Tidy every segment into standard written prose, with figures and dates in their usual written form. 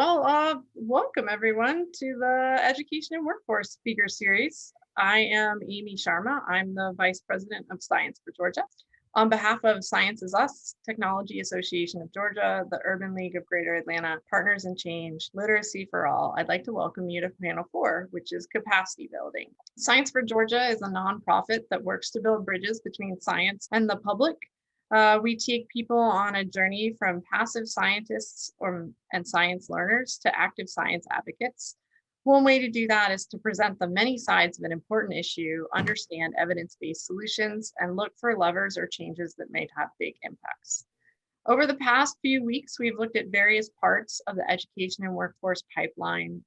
Welcome everyone to the Education and Workforce Speaker Series. I am Amy Sharma. I'm the Vice President of Science for Georgia. On behalf of Science is Us, Technology Association of Georgia, the Urban League of Greater Atlanta, Partners in Change, Literacy for All, I'd like to welcome you to Panel 4, which is capacity building. Science for Georgia is a nonprofit that works to build bridges between science and the public. We take people on a journey from passive scientists and science learners to active science advocates. One way to do that is to present the many sides of an important issue, understand evidence-based solutions, and look for levers or changes that may have big impacts. Over the past few weeks, we've looked at various parts of the education and workforce pipeline,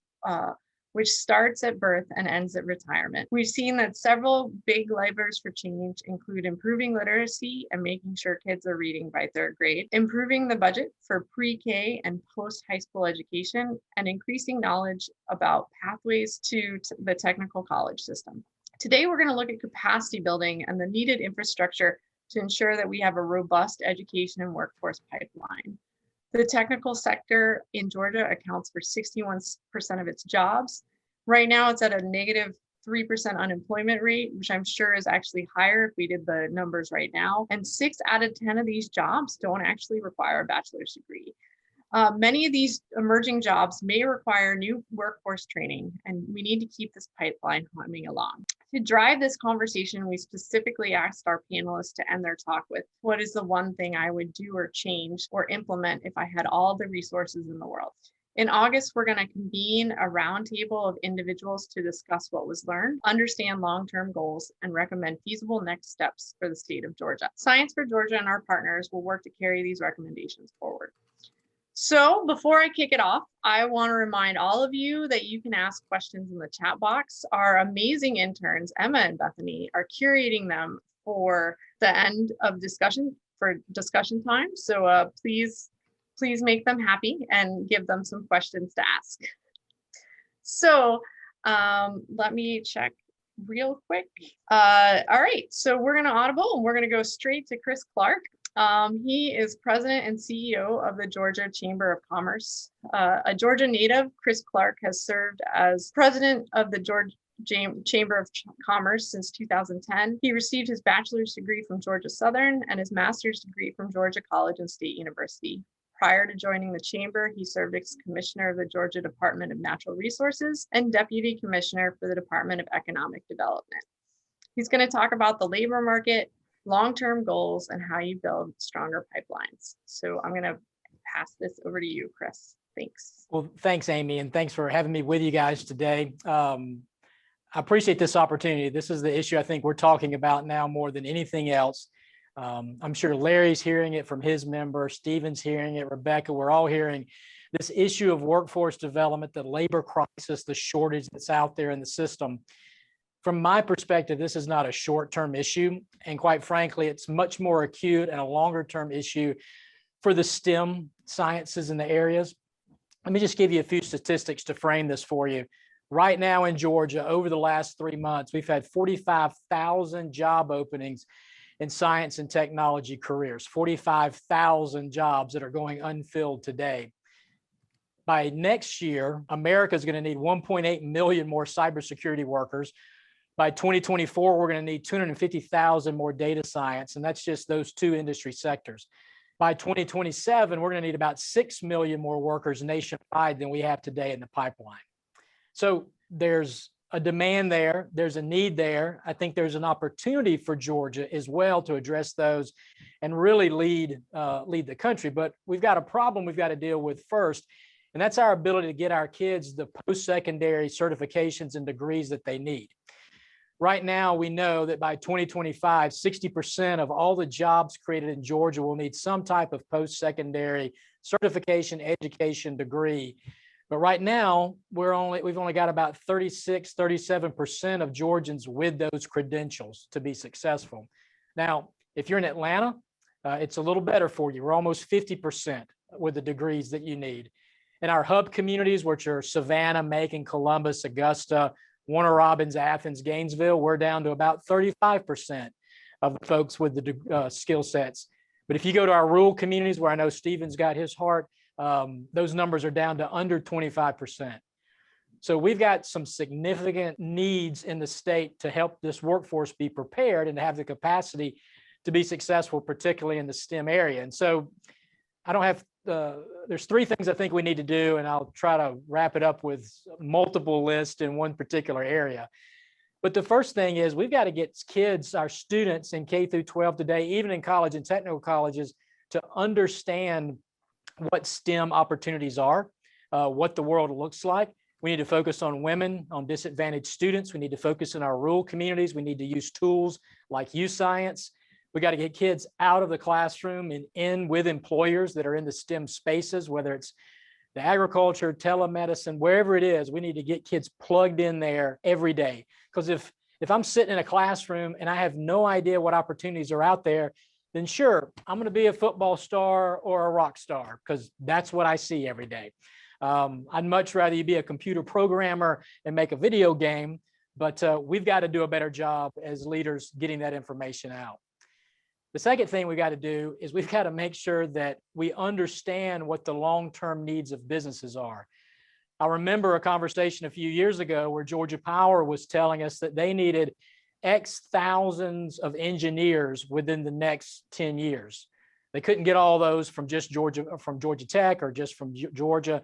which starts at birth and ends at retirement. We've seen that several big levers for change include improving literacy and making sure kids are reading by third grade, improving the budget for pre-K and post-high school education, and increasing knowledge about pathways to the technical college system. Today, we're going to look at capacity building and the needed infrastructure to ensure that we have a robust education and workforce pipeline. The technical sector in Georgia accounts for 61% of its jobs. Right now, it's at a negative 3% unemployment rate, which I'm sure is actually higher if we did the numbers right now. And 6 out of 10 of these jobs don't actually require a bachelor's degree. Many of these emerging jobs may require new workforce training, and we need to keep this pipeline humming along. To drive this conversation, we specifically asked our panelists to end their talk with, what is the one thing I would do or change or implement if I had all the resources in the world? In August, we're going to convene a roundtable of individuals to discuss what was learned, understand long-term goals, and recommend feasible next steps for the state of Georgia. Science for Georgia and our partners will work to carry these recommendations forward. So before I kick it off, I want to remind all of you that you can ask questions in the chat box. Our amazing interns, Emma and Bethany, are curating them for the end of discussion time. So please make them happy and give them some questions to ask. So let me check real quick. All right, so we're going to audible and we're going to go straight to Chris Clark. He is president and CEO of the Georgia Chamber of Commerce. A Georgia native, Chris Clark has served as president of the Georgia Chamber of Commerce since 2010. He received his bachelor's degree from Georgia Southern and his master's degree from Georgia College and State University. Prior to joining the chamber, he served as commissioner of the Georgia Department of Natural Resources and deputy commissioner for the Department of Economic Development. He's going to talk about the labor market, long-term goals, and how you build stronger pipelines. So I'm going to pass this over to you, Chris. Thanks. Well, thanks, Amy, and thanks for having me with you guys today. I appreciate this opportunity. This is the issue I think we're talking about now more than anything else. I'm sure Larry's hearing it from his member, Stephen's hearing it, Rebecca, we're all hearing this issue of workforce development, the labor crisis, the shortage that's out there in the system. From my perspective, this is not a short-term issue, and quite frankly, it's much more acute and a longer-term issue for the STEM sciences in the areas. Let me just give you a few statistics to frame this for you. Right now in Georgia, over the last 3 months, we've had 45,000 job openings in science and technology careers, 45,000 jobs that are going unfilled today. By next year, America is going to need 1.8 million more cybersecurity workers. By 2024, we're going to need 250,000 more data science, and that's just those two industry sectors. By 2027, we're going to need about 6 million more workers nationwide than we have today in the pipeline. So there's a demand there, there's a need there. I think there's an opportunity for Georgia as well to address those and really lead the country. But we've got a problem we've got to deal with first, and that's our ability to get our kids the post-secondary certifications and degrees that they need. Right now, we know that by 2025, 60% of all the jobs created in Georgia will need some type of post-secondary certification, education, degree. But right now, we've only got about 36, 37% of Georgians with those credentials to be successful. Now, if you're in Atlanta, it's a little better for you. We're almost 50% with the degrees that you need. In our hub communities, which are Savannah, Macon, Columbus, Augusta, Warner Robins, Athens, Gainesville, we're down to about 35% of the folks with the skill sets. But if you go to our rural communities where I know Stephen's got his heart, those numbers are down to under 25%. So we've got some significant needs in the state to help this workforce be prepared and to have the capacity to be successful, particularly in the STEM area. And so I don't have, there's three things I think we need to do, and I'll try to wrap it up with multiple lists in one particular area. But the first thing is we've got to get kids, our students in K through 12 today, even in college and technical colleges, to understand what STEM opportunities are, what the world looks like. We need to focus on women, on disadvantaged students. We need to focus in our rural communities. We need to use tools like U-Science. We got to get kids out of the classroom and in with employers that are in the STEM spaces, whether it's the agriculture, telemedicine, wherever it is. We need to get kids plugged in there every day. Because if I'm sitting in a classroom and I have no idea what opportunities are out there, then sure, I'm going to be a football star or a rock star, because that's what I see every day. I'd much rather you be a computer programmer and make a video game, but we've got to do a better job as leaders getting that information out. The second thing we got to do is we've got to make sure that we understand what the long-term needs of businesses are. I remember a conversation a few years ago where Georgia Power was telling us that they needed X thousands of engineers within the next 10 years. They couldn't get all those from just Georgia, from Georgia Tech or just from Georgia.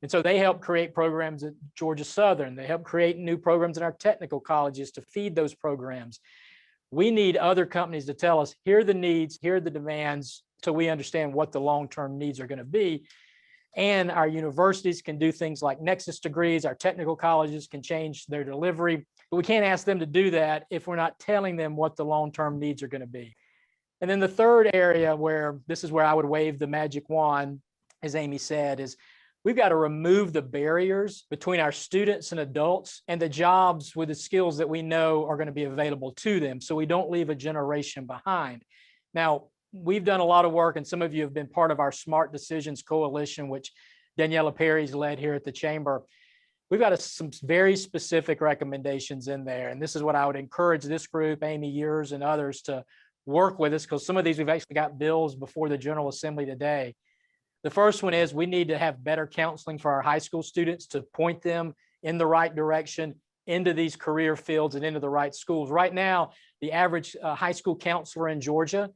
And so they helped create programs at Georgia Southern. They helped create new programs in our technical colleges to feed those programs. We need other companies to tell us, here are the needs, here are the demands, so we understand what the long-term needs are going to be. And our universities can do things like nexus degrees. Our technical colleges can change their delivery, but we can't ask them to do that if we're not telling them what the long-term needs are going to be. And then the third area, where this is where I would wave the magic wand, as Amy said, is we've got to remove the barriers between our students and adults and the jobs with the skills that we know are going to be available to them, so we don't leave a generation behind. Now, we've done a lot of work, and some of you have been part of our Smart Decisions Coalition, which Daniela Perry's led here at the Chamber. We've got some very specific recommendations in there, and this is what I would encourage this group, Amy, yours, and others to work with us, because some of these we've actually got bills before the General Assembly today. The first one is we need to have better counseling for our high school students to point them in the right direction into these career fields and into the right schools. Right now, the average high school counselor in Georgia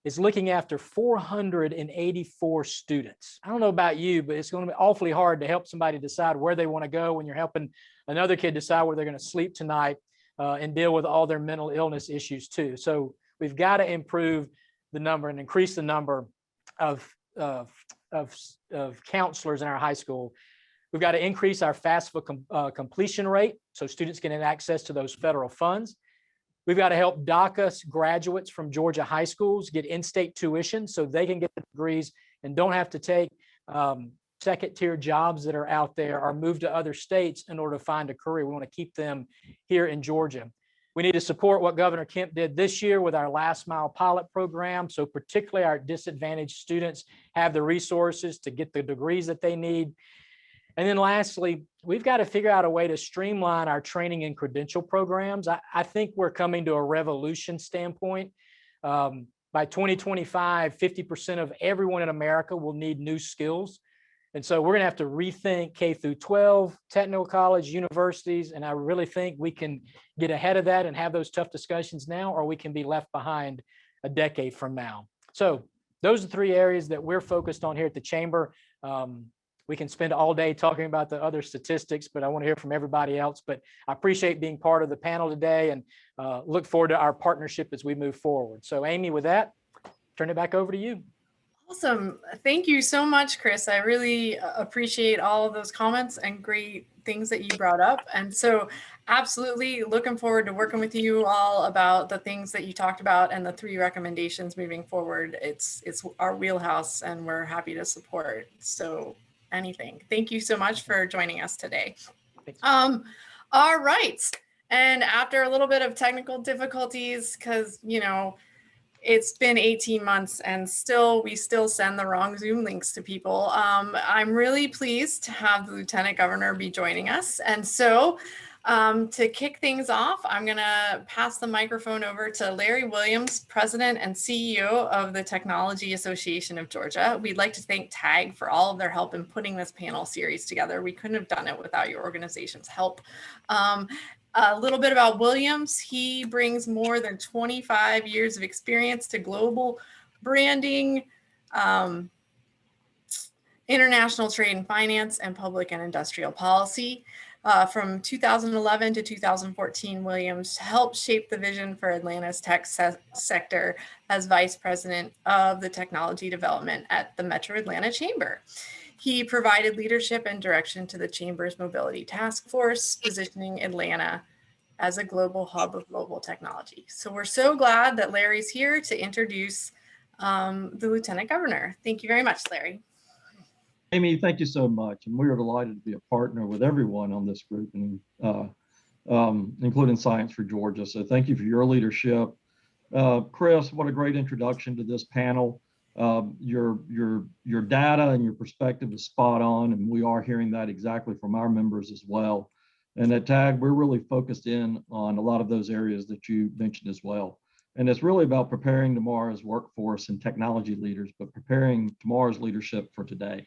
is looking after 484 students. I don't know about you, but it's going to be awfully hard to help somebody decide where they want to go when you're helping another kid decide where they're going to sleep tonight and deal with all their mental illness issues too. So we've got to improve the number and increase the number of counselors in our high school. We've got to increase our FAFSA completion rate so students can get access to those federal funds. We've got to help DACA graduates from Georgia high schools get in-state tuition so they can get the degrees and don't have to take second-tier jobs that are out there or move to other states in order to find a career. We want to keep them here in Georgia. We need to support what Governor Kemp did this year with our last mile pilot program. So particularly our disadvantaged students have the resources to get the degrees that they need. And then lastly, we've got to figure out a way to streamline our training and credential programs. I think we're coming to a revolution standpoint. By 2025, 50% of everyone in America will need new skills. And so we're going to have to rethink K through 12, technical college, universities. And I really think we can get ahead of that and have those tough discussions now, or we can be left behind a decade from now. So those are three areas that we're focused on here at the Chamber. We can spend all day talking about the other statistics, but I want to hear from everybody else. But I appreciate being part of the panel today and look forward to our partnership as we move forward. So Amy, with that, turn it back over to you. Awesome. Thank you so much, Chris. I really appreciate all of those comments and great things that you brought up. And so absolutely looking forward to working with you all about the things that you talked about and the three recommendations moving forward. It's our wheelhouse and we're happy to support. So anything. Thank you so much for joining us today. All right. And after a little bit of technical difficulties, because, you know, it's been 18 months and we still send the wrong Zoom links to people. I'm really pleased to have the Lieutenant Governor be joining us. And so To kick things off, I'm going to pass the microphone over to Larry Williams, President and CEO of the Technology Association of Georgia. We'd like to thank TAG for all of their help in putting this panel series together. We couldn't have done it without your organization's help. A little bit about Williams. He brings more than 25 years of experience to global branding, international trade and finance, and public and industrial policy. From 2011 to 2014, Williams helped shape the vision for Atlanta's tech sector as Vice President of the Technology Development at the Metro Atlanta Chamber. He provided leadership and direction to the Chamber's Mobility Task Force, positioning Atlanta as a global hub of mobile technology. So we're so glad that Larry's here to introduce the Lieutenant Governor. Thank you very much, Larry. Amy, thank you so much. And we are delighted to be a partner with everyone on this group, and including Science for Georgia. So thank you for your leadership. Chris, what a great introduction to this panel. Your data and your perspective is spot on, and we are hearing that exactly from our members as well. And at TAG, we're really focused in on a lot of those areas that you mentioned as well. And it's really about preparing tomorrow's workforce and technology leaders, but preparing tomorrow's leadership for today.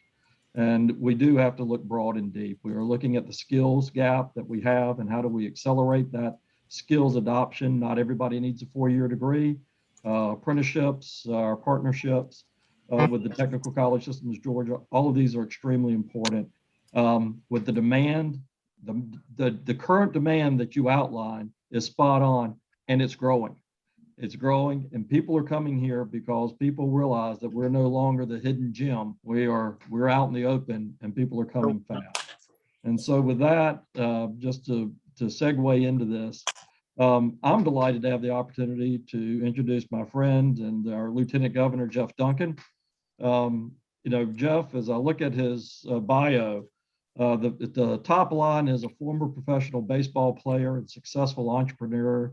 And we do have to look broad and deep. We are looking at the skills gap that we have and how do we accelerate that skills adoption. Not everybody needs a 4-year degree. Apprenticeships, our partnerships with the Technical College Systems Georgia, all of these are extremely important. With the demand, the current demand that you outline is spot on, and it's growing. It's growing, and people are coming here because people realize that we're no longer the hidden gem. We're out in the open, and people are coming fast. And so with that, just to segue into this, I'm delighted to have the opportunity to introduce my friend and our Lieutenant Governor, Geoff Duncan. Geoff, as I look at his bio, the top line is a former professional baseball player and successful entrepreneur.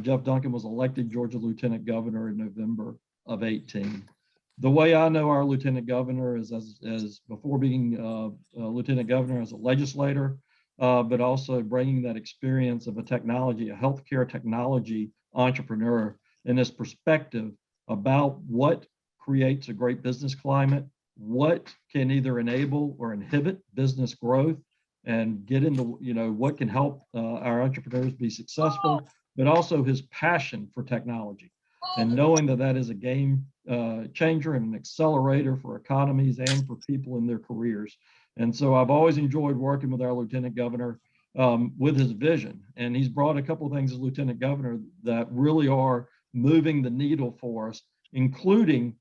Geoff Duncan was elected Georgia Lieutenant Governor in November of 18. The way I know our Lieutenant Governor is as before being a Lieutenant Governor as a legislator, but also bringing that experience of a healthcare technology entrepreneur, and his perspective about what creates a great business climate, what can either enable or inhibit business growth, and get into what can help our entrepreneurs be successful, but also his passion for technology and knowing that that is a game changer and an accelerator for economies and for people in their careers. And so I've always enjoyed working with our Lieutenant Governor with his vision. And he's brought a couple of things as Lieutenant Governor that really are moving the needle for us, including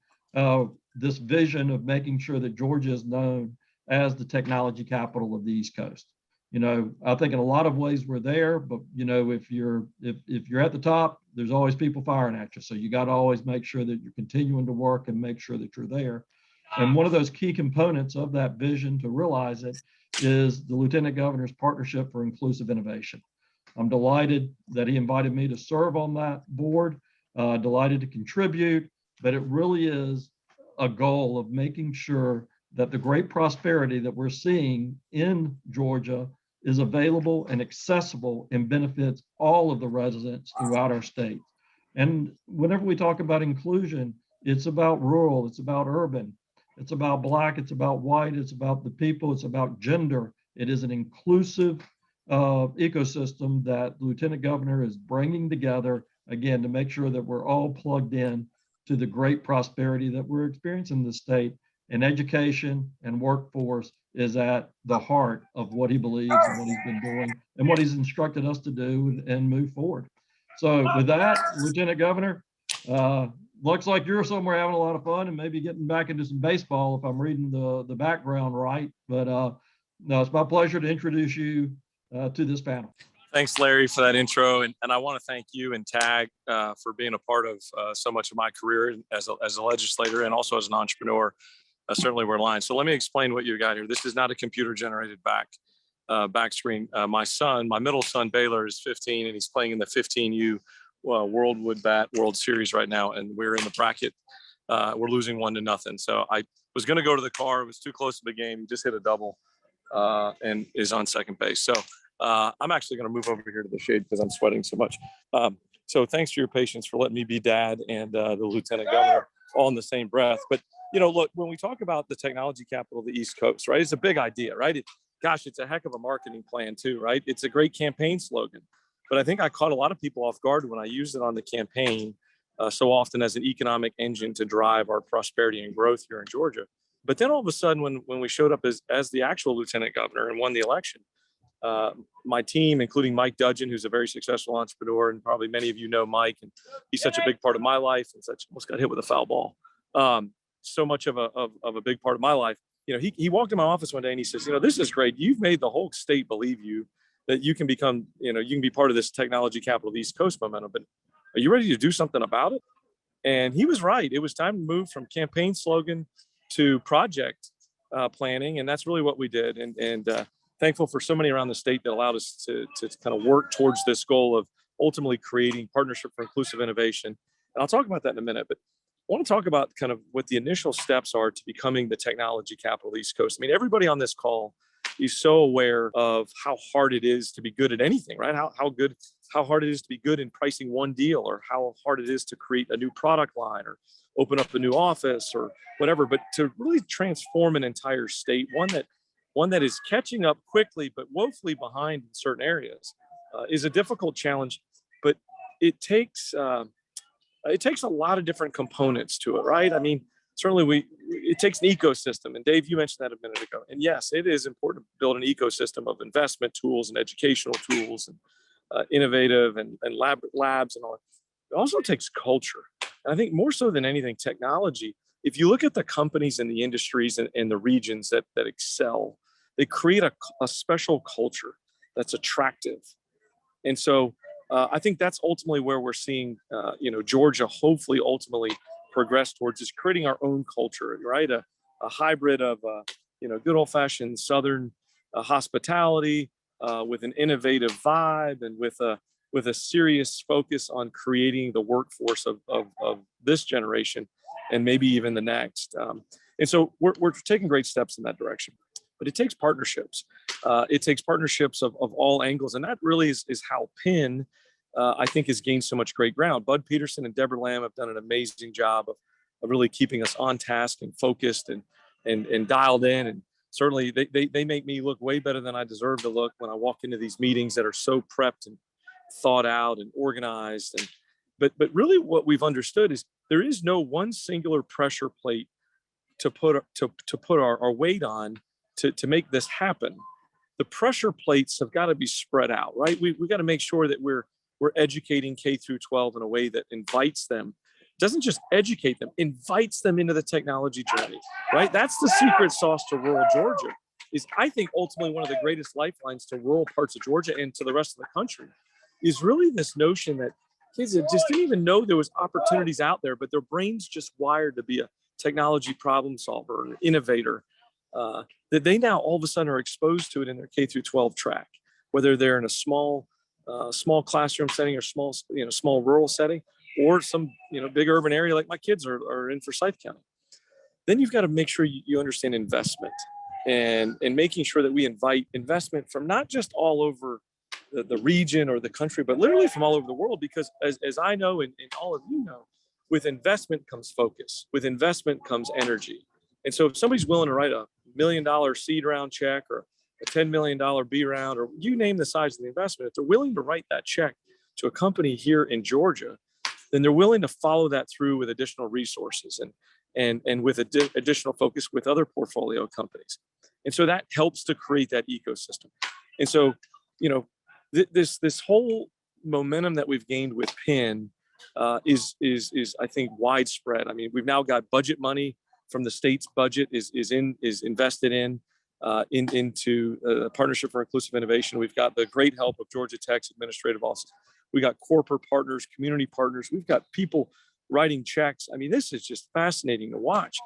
this vision of making sure that Georgia is known as the technology capital of the East Coast. I think in a lot of ways we're there, but if you're at the top, there's always people firing at you. So you got to always make sure that you're continuing to work and make sure that you're there. And one of those key components of that vision to realize it is the Lieutenant Governor's Partnership for Inclusive Innovation. I'm delighted that he invited me to serve on that board, delighted to contribute, but it really is a goal of making sure that the great prosperity that we're seeing in Georgia is available and accessible and benefits all of the residents throughout our state. And whenever we talk about inclusion, it's about rural, it's about urban, it's about Black, it's about white, it's about the people, it's about gender. It is an inclusive ecosystem that the Lieutenant Governor is bringing together, again, to make sure that we're all plugged in to the great prosperity that we're experiencing in the state. And education and workforce is at the heart of what he believes and what he's been doing and what he's instructed us to do and move forward. So with that, Lieutenant Governor, looks like you're somewhere having a lot of fun and maybe getting back into some baseball if I'm reading the background right. But no, it's my pleasure to introduce you to this panel. Thanks, Larry, for that intro. And I want to thank you and TAG for being a part of so much of my career as a legislator and also as an entrepreneur. Certainly we're aligned. So let me explain what you got here. This is not a computer generated back screen. My middle son, Baylor, is 15 and he's playing in the 15U World Wood Bat World Series right now. And we're in the bracket. We're losing 1-0. So I was going to go to the car. It was too close to the game. He just hit a double and is on second base. So I'm actually going to move over here to the shade because I'm sweating so much. So thanks for your patience for letting me be dad and the lieutenant governor all in the same breath. But, look, when we talk about the technology capital of the East Coast, right, it's a big idea, right? Gosh, it's a heck of a marketing plan too, right? It's a great campaign slogan. But I think I caught a lot of people off guard when I used it on the campaign so often as an economic engine to drive our prosperity and growth here in Georgia. But then all of a sudden, when we showed up as the actual lieutenant governor and won the election, my team, including Mike Dudgeon, who's a very successful entrepreneur, and probably many of you know Mike, and he's such a big part of my life, and almost got hit with a foul ball. So much of a big part of my life. He walked in my office one day and he says, this is great. You've made the whole state believe you that you can become, you can be part of this technology capital of the East Coast momentum, but are you ready to do something about it? And he was right. It was time to move from campaign slogan to project planning. And that's really what we did. And thankful for so many around the state that allowed us to kind of work towards this goal of ultimately creating partnership for inclusive innovation. And I'll talk about that in a minute, but I want to talk about kind of what the initial steps are to becoming the technology capital of the East Coast. I mean, everybody on this call is so aware of how hard it is to be good at anything, right? How hard it is to be good in pricing one deal, or how hard it is to create a new product line or open up a new office or whatever. But to really transform an entire state, one that is catching up quickly but woefully behind in certain areas, is a difficult challenge. But it takes a lot of different components to it, right? I mean, certainly it takes an ecosystem. And Dave, you mentioned that a minute ago. And yes, it is important to build an ecosystem of investment tools and educational tools and innovative and labs and all that. It also takes culture. And I think more so than anything, technology, if you look at the companies and the industries and the regions that excel, they create a special culture that's attractive. And so I think that's ultimately where we're seeing, Georgia hopefully ultimately progress towards, is creating our own culture, right? A hybrid of, good old fashioned Southern hospitality with an innovative vibe and with a serious focus on creating the workforce of this generation and maybe even the next. And so we're taking great steps in that direction. But it takes partnerships. It takes partnerships of all angles. And that really is how PIN, I think, has gained so much great ground. Bud Peterson and Deborah Lamb have done an amazing job of really keeping us on task and focused and dialed in. And certainly they make me look way better than I deserve to look when I walk into these meetings that are so prepped and thought out and organized. But really what we've understood is there is no one singular pressure plate to put our weight on to make this happen. The pressure plates have got to be spread out, right? We've got to make sure that we're educating K through 12 in a way that invites them, doesn't just educate them, invites them into the technology journey, right? That's the secret sauce to rural Georgia, is I think ultimately one of the greatest lifelines to rural parts of Georgia and to the rest of the country is really this notion that kids that just didn't even know there was opportunities out there, but their brains just wired to be a technology problem solver, an innovator, that they now all of a sudden are exposed to it in their K through 12 track, whether they're in a small classroom setting or small rural setting, or some big urban area like my kids are in Forsyth County. Then you've got to make sure you understand investment and making sure that we invite investment from not just all over the region or the country, but literally from all over the world. Because as I know and all of you know, with investment comes focus, with investment comes energy. And so if somebody's willing to write a $1 million seed round check or a $10 million B round, or you name the size of the investment, if they're willing to write that check to a company here in Georgia, then they're willing to follow that through with additional resources and with additional focus with other portfolio companies. And so that helps to create that ecosystem. And so, this whole momentum that we've gained with PIN is I think widespread. I mean, we've now got budget money from the state's budget is invested into a partnership for inclusive innovation. We've got the great help of Georgia Tech's administrative office. We got corporate partners, community partners. We've got people writing checks. I mean, this is just fascinating to watch.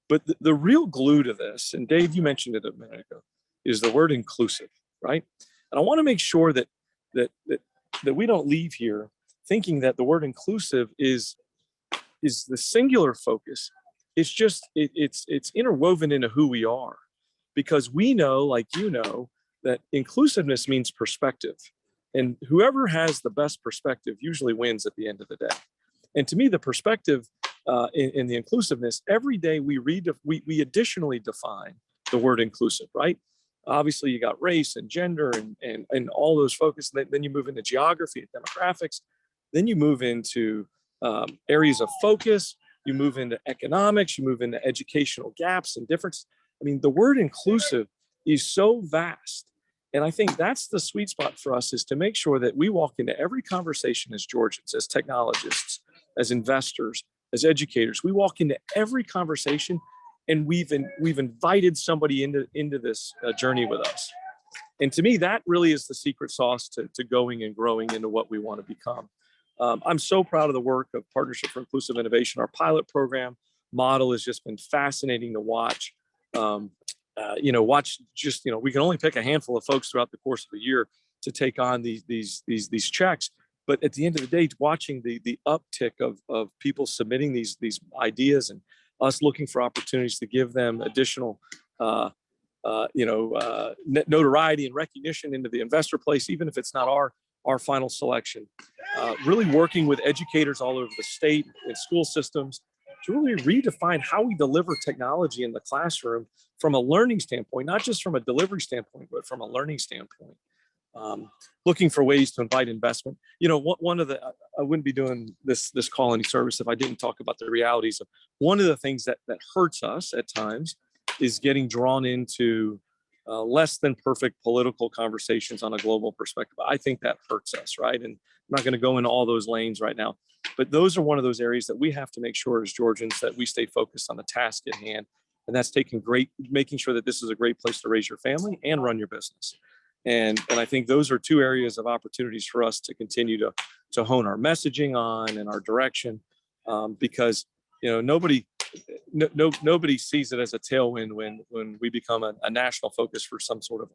But the real glue to this, and Dave, you mentioned it a minute ago, is the word inclusive, right? And I want to make sure that we don't leave here thinking that the word inclusive is the singular focus. It's just it's interwoven into who we are, because we know, like that inclusiveness means perspective. And whoever has the best perspective usually wins at the end of the day. And to me, the perspective in the inclusiveness, every day we additionally define the word inclusive, right? Obviously, you got race and gender and all those focus. Then you move into geography and demographics. Then you move into areas of focus. You move into economics. You move into educational gaps and difference. I mean, the word inclusive is so vast. And I think that's the sweet spot for us, is to make sure that we walk into every conversation as Georgians, as technologists, as investors, as educators. We walk into every conversation and we've invited somebody into this journey with us. And to me, that really is the secret sauce to going and growing into what we want to become. I'm so proud of the work of Partnership for Inclusive Innovation. Our pilot program model has just been fascinating to watch. We can only pick a handful of folks throughout the course of a year to take on these checks. But at the end of the day, watching the uptick of people submitting these ideas and us looking for opportunities to give them additional notoriety and recognition into the investor place, even if it's not our final selection. Really working with educators all over the state and school systems to really redefine how we deliver technology in the classroom from a learning standpoint, not just from a delivery standpoint, but from a learning standpoint. Looking for ways to invite investment. I wouldn't be doing this call any service if I didn't talk about the realities of one of the things that hurts us at times is getting drawn into less than perfect political conversations on a global perspective. I think that hurts us, right? And I'm not going to go into all those lanes right now, but those are one of those areas that we have to make sure as Georgians that we stay focused on the task at hand. And that's making sure that this is a great place to raise your family and run your business. And I think those are two areas of opportunities for us to continue to hone our messaging on and our direction, because nobody sees it as a tailwind when we become a national focus for some sort of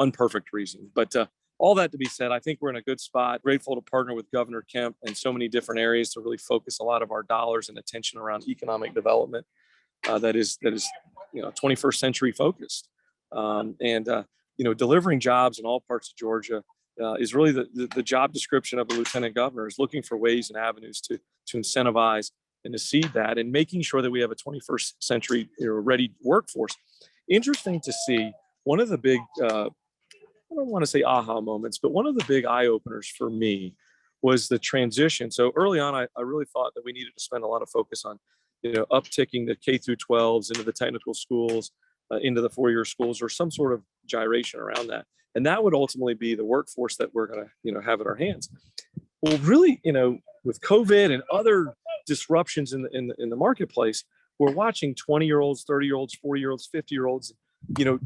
unperfect reason. But all that to be said, I think we're in a good spot. Grateful to partner with Governor Kemp in so many different areas to really focus a lot of our dollars and attention around economic development that is 21st century focused. Delivering jobs in all parts of Georgia is really the job description of a lieutenant governor, is looking for ways and avenues to incentivize and to seed that, and making sure that we have a 21st century ready workforce. Interesting to see one of the big, I don't want to say aha moments, but one of the big eye openers for me was the transition. So early on, I really thought that we needed to spend a lot of focus on, upticking the K through 12s into the technical schools, into the four-year schools, or some sort of gyration around that. And that would ultimately be the workforce that we're going to, have in our hands. Well, really, with COVID and other disruptions in the marketplace, we're watching 20-year-olds, 30-year-olds, 40-year-olds, 50-year-olds,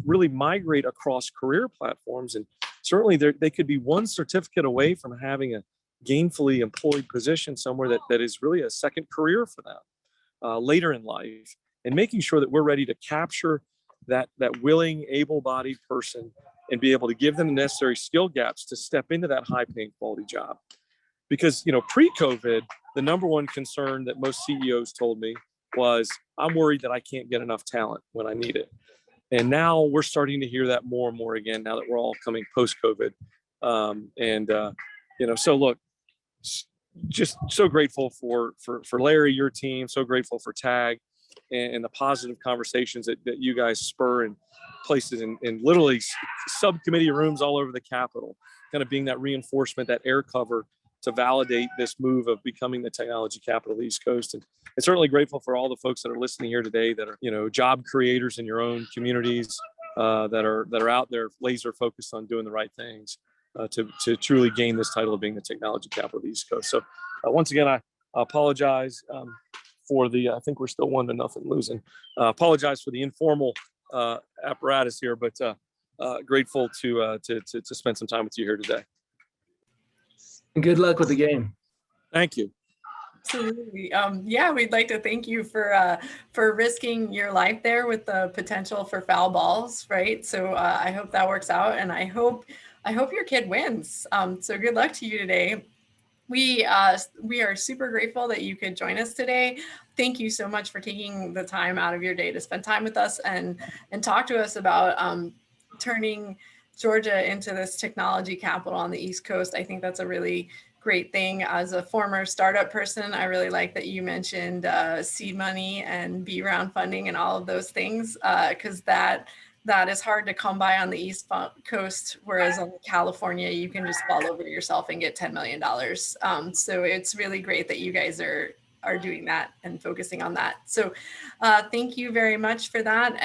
really migrate across career platforms. And certainly they could be one certificate away from having a gainfully employed position somewhere that is really a second career for them later in life, and making sure that we're ready to capture that willing, able-bodied person and be able to give them the necessary skill gaps to step into that high-paying quality job. Because, pre-COVID, the number one concern that most CEOs told me was, I'm worried that I can't get enough talent when I need it. And now we're starting to hear that more and more again, now that we're all coming post-COVID. So look, just so grateful for Larry, your team, so grateful for TAG and the positive conversations that you guys spur in places in literally subcommittee rooms all over the Capitol, kind of being that reinforcement, that air cover to validate this move of becoming the technology capital of the East Coast. And certainly grateful for all the folks that are listening here today that are, job creators in your own communities, that are out there laser focused on doing the right things to truly gain this title of being the technology capital of the East Coast. So once again, I apologize for I think we're still 1-0 losing. Apologize for the informal apparatus here, but grateful to spend some time with you here today. And good luck with the game. Thank you. Absolutely. We'd like to thank you for risking your life there with the potential for foul balls, right? So I hope that works out, and I hope your kid wins. So good luck to you today. We are super grateful that you could join us today. Thank you so much for taking the time out of your day to spend time with us and talk to us about turning Georgia into this technology capital on the East Coast. I think that's a really great thing. As a former startup person, I really like that you mentioned seed money and B round funding and all of those things, because that is hard to come by on the East Coast, whereas on California, you can just fall over yourself and get $10 million. So it's really great that you guys are doing that and focusing on that. So thank you very much for that.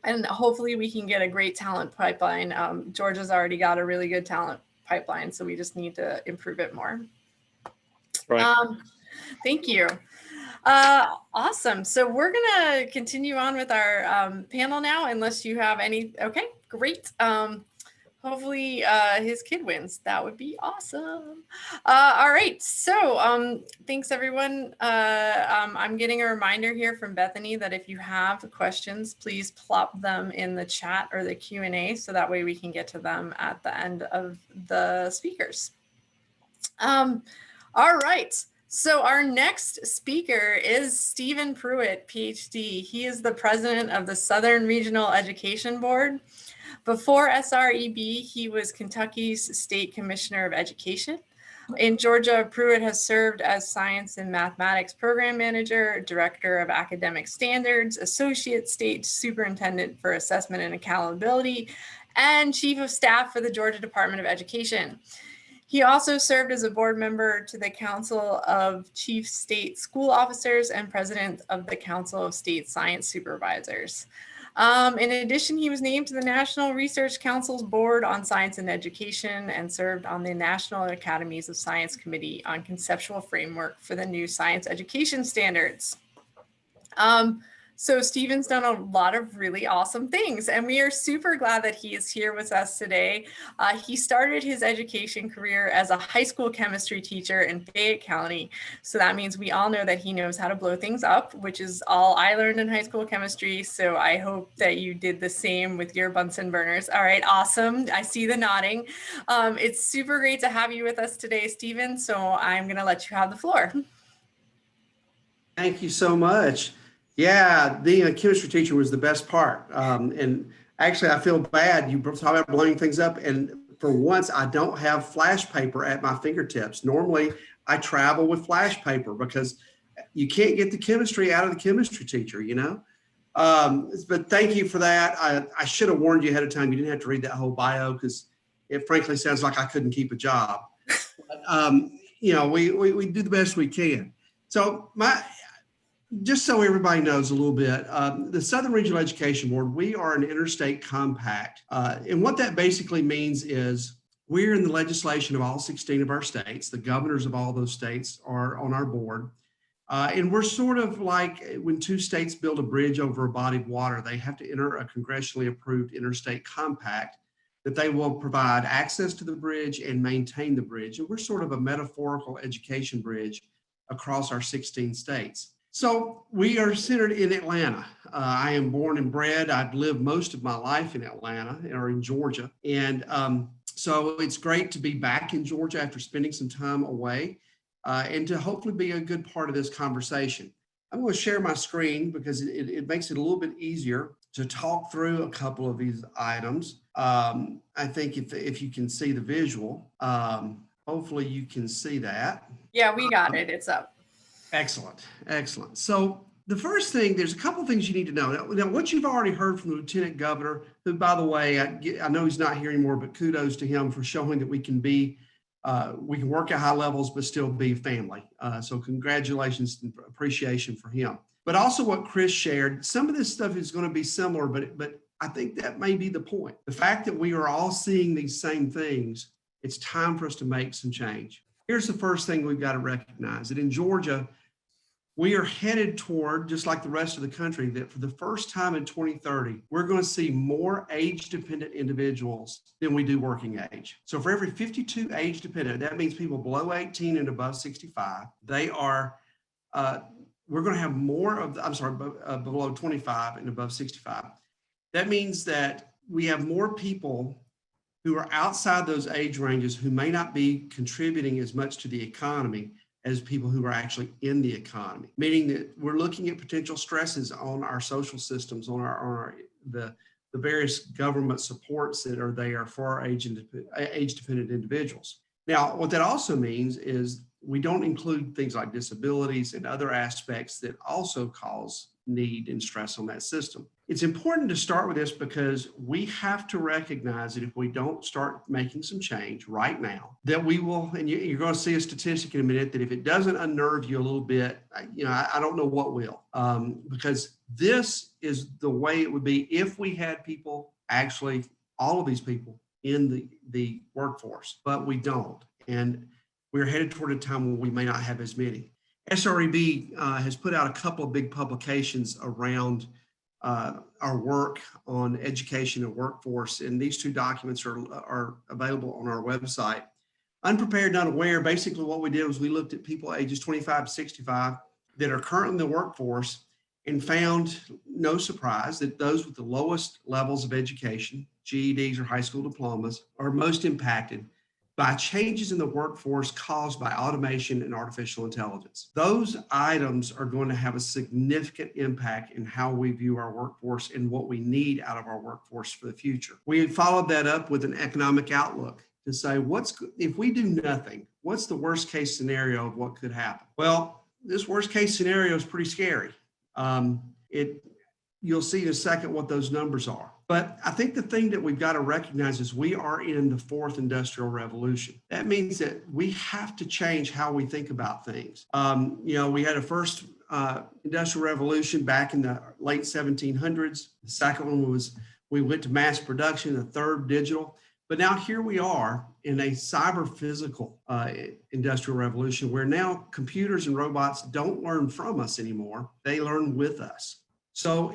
And hopefully we can get a great talent pipeline. Georgia's already got a really good talent pipeline, so we just need to improve it more. Right. Thank you. Awesome. So we're gonna continue on with our panel now, unless you have any. Okay, great. Hopefully his kid wins. That would be awesome. All right. So thanks everyone. I'm getting a reminder here from Bethany that if you have questions, please plop them in the chat or the Q&A, so that way we can get to them at the end of the speakers. All right. So our next speaker is Stephen Pruitt, PhD. He is the president of the Southern Regional Education Board. Before SREB, he was Kentucky's State Commissioner of Education. In Georgia, Pruitt has served as Science and Mathematics Program Manager, Director of Academic Standards, Associate State Superintendent for Assessment and Accountability, and Chief of Staff for the Georgia Department of Education. He also served as a board member to the Council of Chief State School Officers and President of the Council of State Science Supervisors. In addition, he was named to the National Research Council's Board on Science and Education and served on the National Academies of Science Committee on Conceptual Framework for the new science education standards. So Stephen's done a lot of really awesome things, and we are super glad that he is here with us today. He started his education career as a high school chemistry teacher in Fayette County. So that means we all know that he knows how to blow things up, which is all I learned in high school chemistry. So I hope that you did the same with your Bunsen burners. All right, awesome. I see the nodding. It's super great to have you with us today, Stephen. So I'm gonna let you have the floor. Thank you so much. Yeah, being a chemistry teacher was the best part. And actually, I feel bad. You talk about blowing things up. And for once, I don't have flash paper at my fingertips. Normally, I travel with flash paper because you can't get the chemistry out of the chemistry teacher, you know? But thank you for that. I should have warned you ahead of time. You didn't have to read that whole bio because it frankly sounds like I couldn't keep a job. But, you know, we do the best we can. So just so everybody knows a little bit, the Southern Regional Education Board, we are an interstate compact. And what that basically means is we're in the legislation of all 16 of our states. The governors of all those states are on our board. And we're sort of like when two states build a bridge over a body of water, they have to enter a congressionally approved interstate compact that they will provide access to the bridge and maintain the bridge. And we're sort of a metaphorical education bridge across our 16 states. So we are centered in Atlanta. I am born and bred. I've lived most of my life in Atlanta or in Georgia. And so it's great to be back in Georgia after spending some time away and to hopefully be a good part of this conversation. I'm going to share my screen because it makes it a little bit easier to talk through a couple of these items. I think if you can see the visual, hopefully you can see that. Yeah, we got it. It's up. Excellent, excellent. So the first thing, there's a couple of things you need to know. Now, what you've already heard from the Lieutenant Governor, who, by the way, I know he's not here anymore, but kudos to him for showing that we can work at high levels, but still be family. So congratulations and appreciation for him. But also what Chris shared, some of this stuff is going to be similar, but I think that may be the point. The fact that we are all seeing these same things, it's time for us to make some change. Here's the first thing we've got to recognize, that in Georgia, we are headed toward, just like the rest of the country, that for the first time in 2030, we're going to see more age-dependent individuals than we do working age. So for every 52 age-dependent, that means people below 18 and above 65, we're going to have more of, below 25 and above 65. That means that we have more people who are outside those age ranges who may not be contributing as much to the economy as people who are actually in the economy, meaning that we're looking at potential stresses on our social systems, on the the various government supports that are there for our age-dependent individuals. Now, what that also means is we don't include things like disabilities and other aspects that also cause need and stress on that system. It's important to start with this because we have to recognize that if we don't start making some change right now, that we will, and you're going to see a statistic in a minute, that if it doesn't unnerve you a little bit, I don't know what will, because this is the way it would be if we had people, actually all of these people in the workforce, but we don't. And we're headed toward a time when we may not have as many. SREB has put out a couple of big publications around our work on education and workforce, and these two documents are available on our website. Unprepared, Not Aware, basically what we did was we looked at people ages 25 to 65 that are currently in the workforce and found, no surprise, that those with the lowest levels of education, GEDs or high school diplomas, are most impacted by changes in the workforce caused by automation and artificial intelligence. Those items are going to have a significant impact in how we view our workforce and what we need out of our workforce for the future. We followed that up with an economic outlook to say, if we do nothing, what's the worst case scenario of what could happen? Well, this worst case scenario is pretty scary. You'll see in a second what those numbers are. But I think the thing that we've got to recognize is we are in the fourth industrial revolution. That means that we have to change how we think about things. We had a first industrial revolution back in the late 1700s. The second one was we went to mass production, the third digital. But now here we are in a cyber physical industrial revolution where now computers and robots don't learn from us anymore. They learn with us. So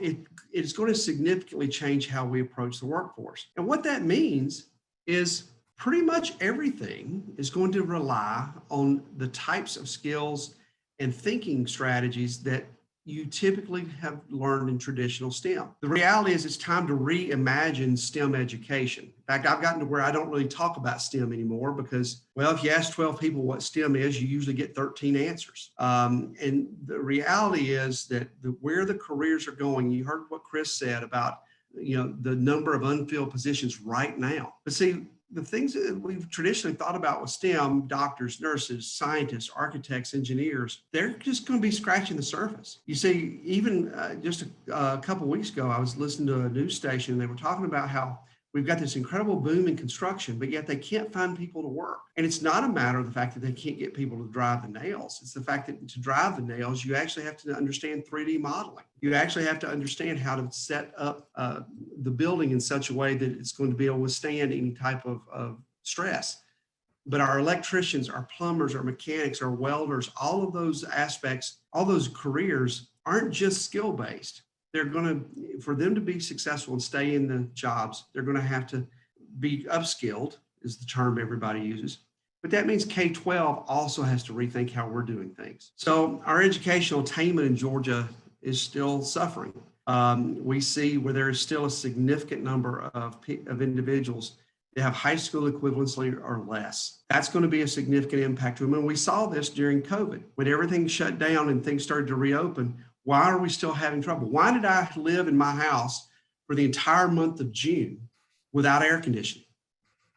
it's going to significantly change how we approach the workforce. And what that means is pretty much everything is going to rely on the types of skills and thinking strategies that you typically have learned in traditional STEM. The reality is it's time to reimagine STEM education. In fact, I've gotten to where I don't really talk about STEM anymore because, well, if you ask 12 people what STEM is, you usually get 13 answers. And the reality is that where the careers are going, you heard what Chris said about, the number of unfilled positions right now. But see, the things that we've traditionally thought about with STEM, doctors, nurses, scientists, architects, engineers, they're just going to be scratching the surface. You see, even just a couple of weeks ago, I was listening to a news station and they were talking about how we've got this incredible boom in construction, but yet they can't find people to work. And it's not a matter of the fact that they can't get people to drive the nails. It's the fact that to drive the nails, you actually have to understand 3D modeling. You actually have to understand how to set up the building in such a way that it's going to be able to withstand any type of stress. But our electricians, our plumbers, our mechanics, our welders, all of those aspects, all those careers aren't just skill-based. They're going to, for them to be successful and stay in the jobs, they're going to have to be upskilled, is the term everybody uses. But that means K-12 also has to rethink how we're doing things. So our educational attainment in Georgia is still suffering. We see where there is still a significant number of individuals that have high school equivalency or less. That's going to be a significant impact to them. And we saw this during COVID. When everything shut down and things started to reopen, why are we still having trouble? Why did I live in my house for the entire month of June without air conditioning?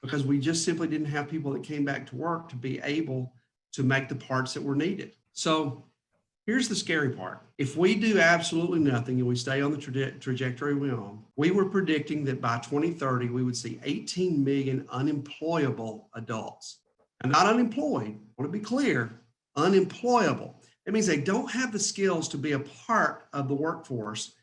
Because we just simply didn't have people that came back to work to be able to make the parts that were needed. So here's the scary part. If we do absolutely nothing and we stay on the trajectory we're on, we were predicting that by 2030, we would see 18 million unemployable adults. And not unemployed, I want to be clear, unemployable. That means they don't have the skills to be a part of the workforce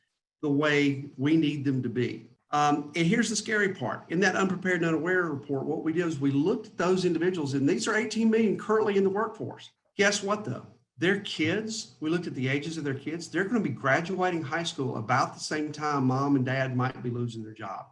the way we need them to be. And here's the scary part. In that Unprepared and Unaware report, what we did is we looked at those individuals, and these are 18 million currently in the workforce. Guess what, though? Their kids, we looked at the ages of their kids, they're going to be graduating high school about the same time mom and dad might be losing their job.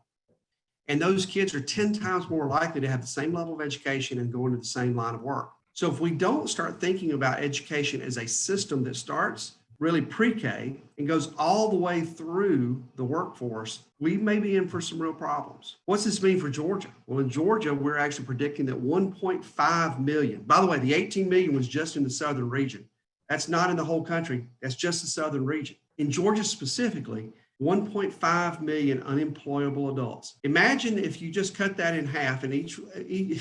And those kids are 10 times more likely to have the same level of education and go into the same line of work. So if we don't start thinking about education as a system that starts really pre-K and goes all the way through the workforce, we may be in for some real problems. What's this mean for Georgia? Well, in Georgia, we're actually predicting that 1.5 million, by the way, the 18 million was just in the southern region. That's not in the whole country. That's just the southern region. In Georgia specifically, 1.5 million unemployable adults. Imagine if you just cut that in half and each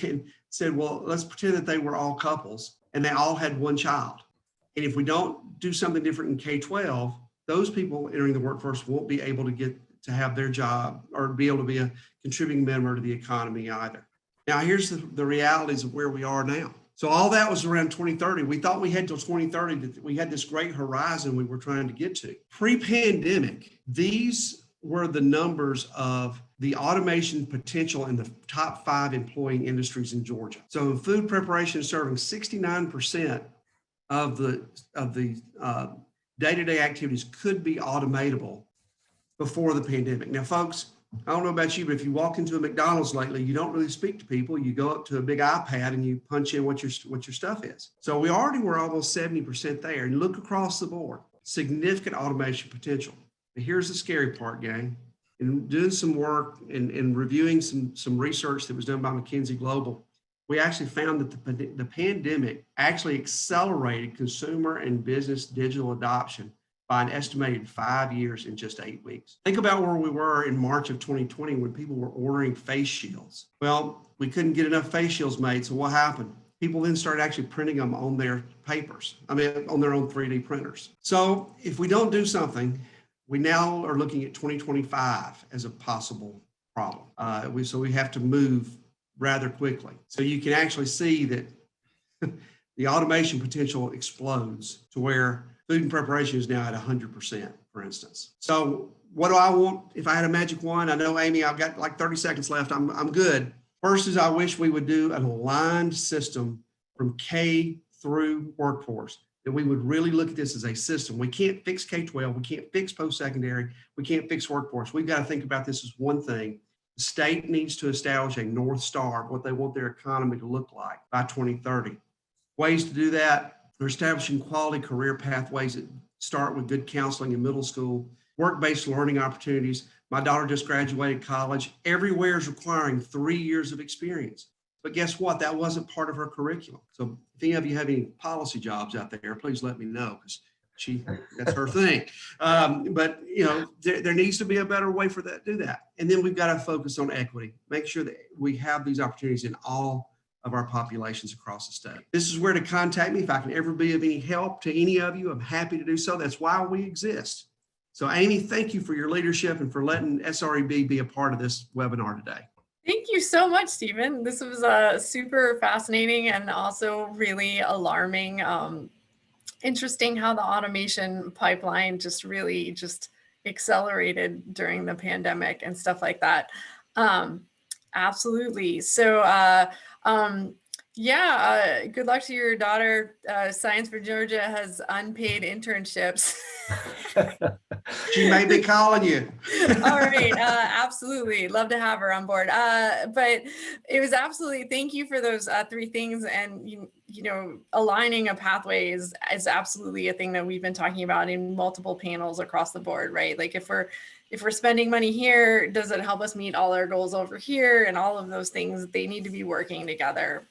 and said, well, let's pretend that they were all couples and they all had one child. And if we don't do something different in K-12, those people entering the workforce won't be able to get to have their job or be able to be a contributing member to the economy either. Now, here's the realities of where we are now. So all that was around 2030. We thought we had till 2030 that we had this great horizon we were trying to get to. Pre-pandemic, these were the numbers of the automation potential in the top 5 employing industries in Georgia. So in food preparation, serving 69% of the day-to-day activities could be automatable before the pandemic. Now, folks, I don't know about you, but if you walk into a McDonald's lately, you don't really speak to people. You go up to a big iPad and you punch in what your stuff is. So we already were almost 70% there. And look across the board, significant automation potential. But here's the scary part, gang. In doing some work and reviewing some research that was done by McKinsey Global, we actually found that the pandemic actually accelerated consumer and business digital adoption by an estimated 5 years in just 8 weeks. Think about where we were in March of 2020 when people were ordering face shields. Well, we couldn't get enough face shields made, so what happened? People then started actually printing them on their papers, on their own 3D printers. So if we don't do something, we now are looking at 2025 as a possible problem. So we have to move rather quickly. So you can actually see that the automation potential explodes to where food and preparation is now at 100%, for instance. So what do I want? If I had a magic wand, I know, Amy, I've got like 30 seconds left. I'm good. First is I wish we would do an aligned system from K through workforce, that we would really look at this as a system. We can't fix K-12. We can't fix post-secondary. We can't fix workforce. We've got to think about this as one thing. The state needs to establish a North Star of what they want their economy to look like by 2030. Ways to do that are establishing quality career pathways that start with good counseling in middle school, work-based learning opportunities. My daughter just graduated college. Everywhere is requiring 3 years of experience. But guess what? That wasn't part of her curriculum. So if any of you have any policy jobs out there, please let me know, because that's her thing. But there needs to be a better way for that to do that. And then we've got to focus on equity, make sure that we have these opportunities in all of our populations across the state. This is where to contact me. If I can ever be of any help to any of you, I'm happy to do so. That's why we exist. So Amy, thank you for your leadership and for letting SREB be a part of this webinar today. Thank you so much, Stephen. This was super fascinating and also really alarming. Interesting how the automation pipeline just really accelerated during the pandemic and stuff like that. Absolutely. So good luck to your daughter. Science for Georgia has unpaid internships. She may be calling you. All right. Absolutely. Love to have her on board. But it was absolutely, thank you for those 3 things. And, aligning a pathway is absolutely a thing that we've been talking about in multiple panels across the board, right? Like if we're spending money here, does it help us meet all our goals over here? And all of those things, they need to be working together.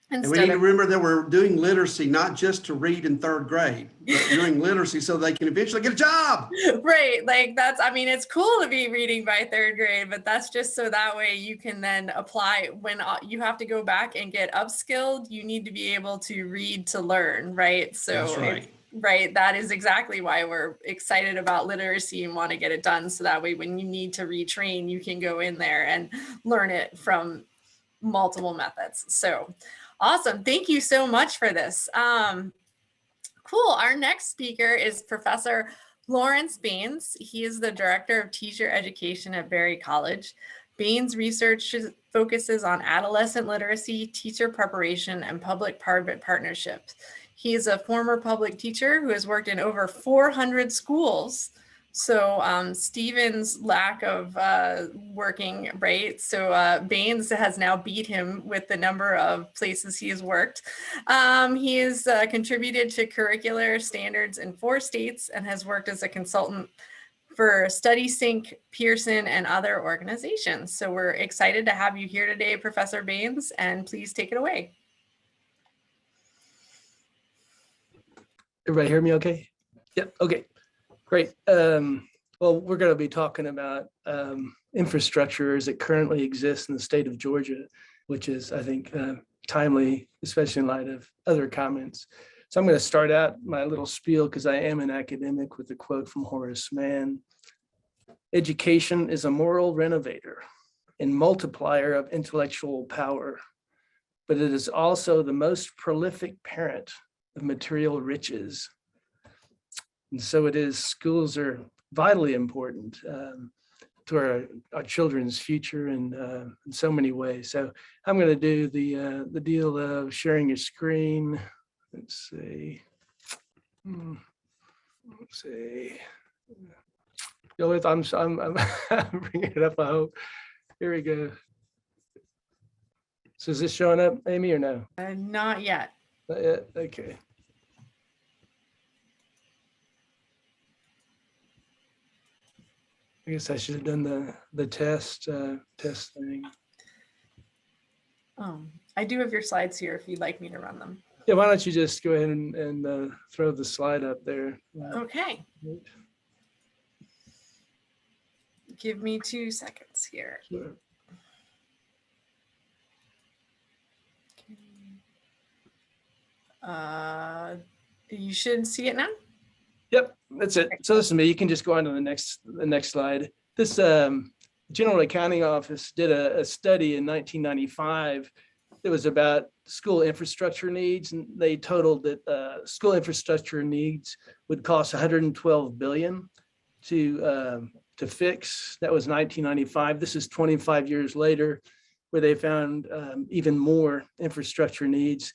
And we need to remember that we're doing literacy, not just to read in 3rd grade, but doing literacy so they can eventually get a job. Right. Like it's cool to be reading by 3rd grade, but that's just so that way you can then apply when you have to go back and get upskilled. You need to be able to read to learn, right? So that's right. Right. That is exactly why we're excited about literacy and want to get it done. So that way, when you need to retrain, you can go in there and learn it from multiple methods. So awesome. Thank you so much for this. Cool. Our next speaker is Professor Lawrence Baines. He is the Director of Teacher Education at Berry College. Baines' research focuses on adolescent literacy, teacher preparation, and public-private partnerships. He is a former public teacher who has worked in over 400 schools. So Stephen's lack of working, right? So Baines has now beat him with the number of places he has worked. He has contributed to curricular standards in 4 states and has worked as a consultant for StudySync, Pearson, and other organizations. So we're excited to have you here today, Professor Baines, and please take it away. Everybody hear me okay? Yep, okay. Great. Well, we're going to be talking about infrastructure as it currently exists in the state of Georgia, which is, I think, timely, especially in light of other comments. So I'm going to start out my little spiel because I am an academic with a quote from Horace Mann. Education is a moral renovator and multiplier of intellectual power, but it is also the most prolific parent of material riches. And so it is, schools are vitally important to our children's future in so many ways. So I'm going to do the deal of sharing your screen. Let's see. Go with, I'm bringing it up, I hope. Here we go. So is this showing up, Amy, or no? Not yet. Not yet, okay. I guess I should have done the test thing. I do have your slides here if you'd like me to run them. Yeah, why don't you just go ahead and throw the slide up there. Okay. Give me 2 seconds here. Sure. You should see it now. Yep, that's it. So this is me. You can just go on to the next slide. This General Accounting Office did a study in 1995. It was about school infrastructure needs, and they totaled that school infrastructure needs would cost $112 billion to fix. That was 1995. This is 25 years later, where they found even more infrastructure needs.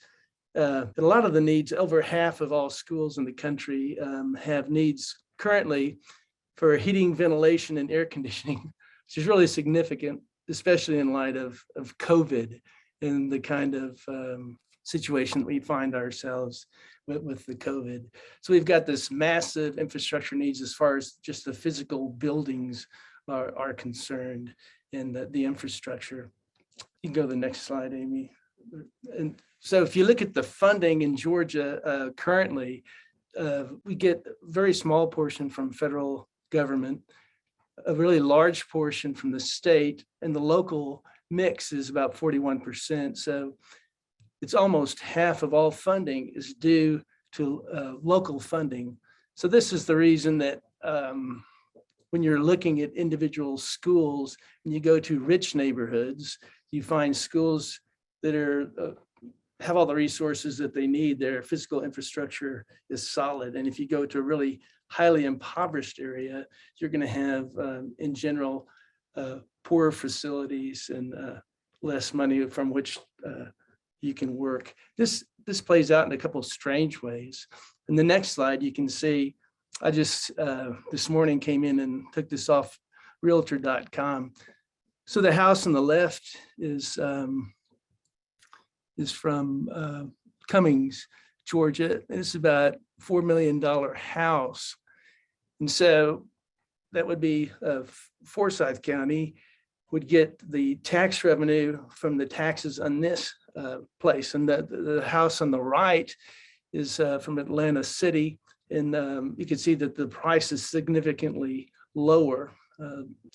And a lot of the needs, over half of all schools in the country have needs currently for heating, ventilation, and air conditioning, which is really significant, especially in light of COVID and the kind of situation that we find ourselves with the COVID. So we've got this massive infrastructure needs as far as just the physical buildings are concerned and the infrastructure. You can go to the next slide, Amy. And so if you look at the funding in Georgia currently, we get a very small portion from federal government, a really large portion from the state, and the local mix is about 41%. So it's almost half of all funding is due to local funding. So this is the reason that when you're looking at individual schools and you go to rich neighborhoods, you find schools that are have all the resources that they need. Their physical infrastructure is solid. And if you go to a really highly impoverished area, you're going to have, in general, poorer facilities and less money from which you can work. This plays out in a couple of strange ways. In the next slide, you can see, I just this morning came in and took this off realtor.com. So the house on the left is from Cummings, Georgia. It's about $4 million house. And so that would be Forsyth County would get the tax revenue from the taxes on this place. And the house on the right is from Atlanta City. And you can see that the price is significantly lower.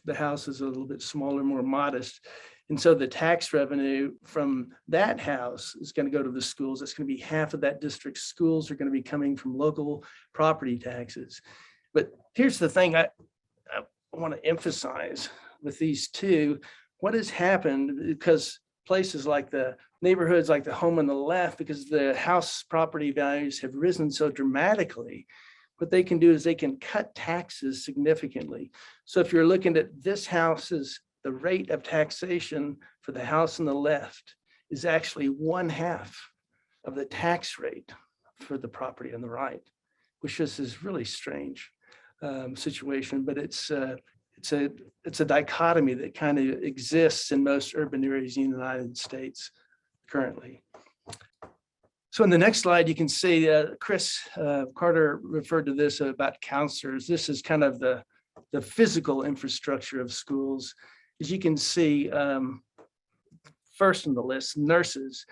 The house is a little bit smaller, more modest. And so the tax revenue from that house is going to go to the schools. It's going to be half of that district's schools are going to be coming from local property taxes. But here's the thing I want to emphasize with these two, what has happened, because places like the neighborhoods, like the home on the left, because the house property values have risen so dramatically, what they can do is they can cut taxes significantly. So if you're looking at this house's, the rate of taxation for the house on the left is actually 1/2 of the tax rate for the property on the right, which is this really strange situation. But it's a dichotomy that kind of exists in most urban areas in the United States currently. So in the next slide, you can see Chris Carter referred to this about counselors. This is kind of the physical infrastructure of schools. As you can see, first on the list, nurses.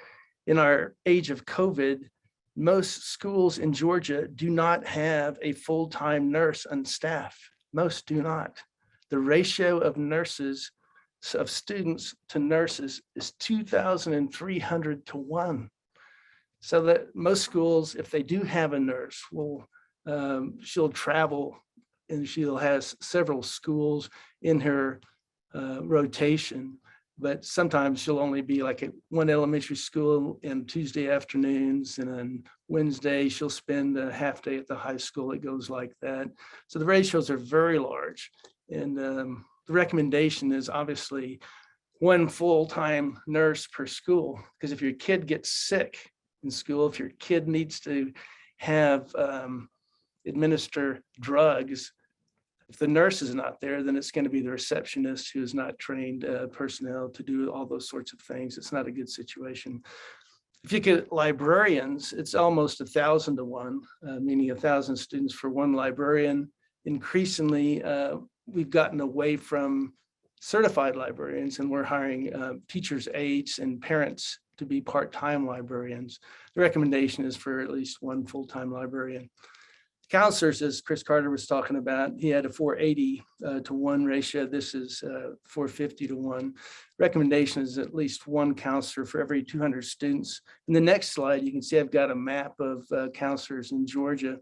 In our age of COVID, most schools in Georgia do not have a full-time nurse on staff. Most do not. The ratio of nurses, of students to nurses is 2,300 to 1. So that most schools, if they do have a nurse, she'll travel and she'll have several schools in her rotation. But sometimes she'll only be like at one elementary school in Tuesday afternoons, and then Wednesday she'll spend a half day at the high school. It goes like that. So the ratios are very large. And the recommendation is obviously one full-time nurse per school, because if your kid gets sick in school, if your kid needs to have administer drugs, if the nurse is not there, then it's going to be the receptionist who is not trained personnel to do all those sorts of things. It's not a good situation. If you get librarians, it's almost 1,000 to 1, meaning 1,000 students for one librarian. Increasingly, we've gotten away from certified librarians, and we're hiring teachers' aides and parents to be part-time librarians. The recommendation is for at least one full-time librarian. Counselors, as Chris Carter was talking about, he had a 480 to 1 ratio. This is 450 to 1. Recommendation is at least one counselor for every 200 students. In the next slide, you can see I've got a map of counselors in Georgia.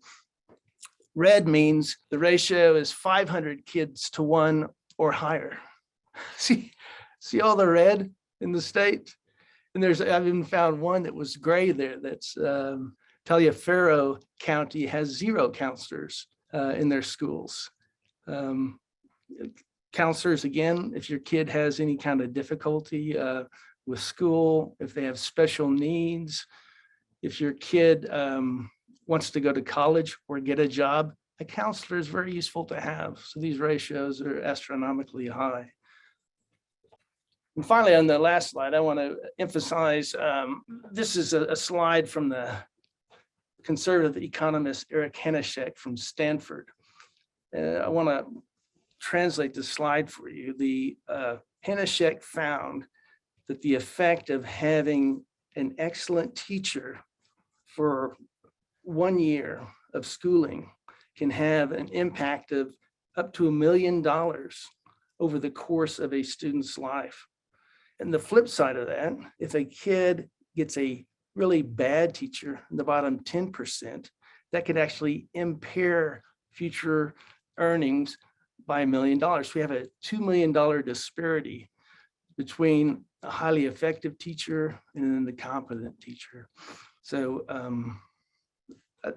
Red means the ratio is 500 kids to 1 or higher. See all the red in the state? And I've even found one that was gray there. That's Taliaferro County has 0 counselors in their schools. Counselors, again, if your kid has any kind of difficulty with school, if they have special needs, if your kid wants to go to college or get a job, a counselor is very useful to have. So these ratios are astronomically high. And finally, on the last slide, I want to emphasize, this is a slide from the conservative economist Eric Hanashek from Stanford. I want to translate the slide for you. The Hanashek found that the effect of having an excellent teacher for 1 year of schooling can have an impact of up to $1 million over the course of a student's life. And the flip side of that, if a kid gets a really bad teacher in the bottom 10%, that could actually impair future earnings by $1 million. We have a $2 million disparity between a highly effective teacher and then the competent teacher. So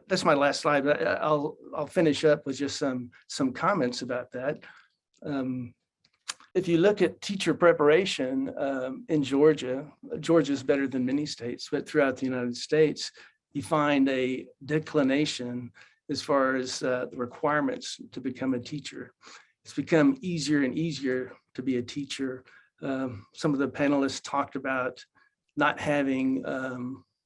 that's my last slide, but I'll finish up with just some comments about that. If you look at teacher preparation in Georgia, Georgia is better than many states, but throughout the United States, you find a declination as far as the requirements to become a teacher. It's become easier and easier to be a teacher. Some of the panelists talked about not having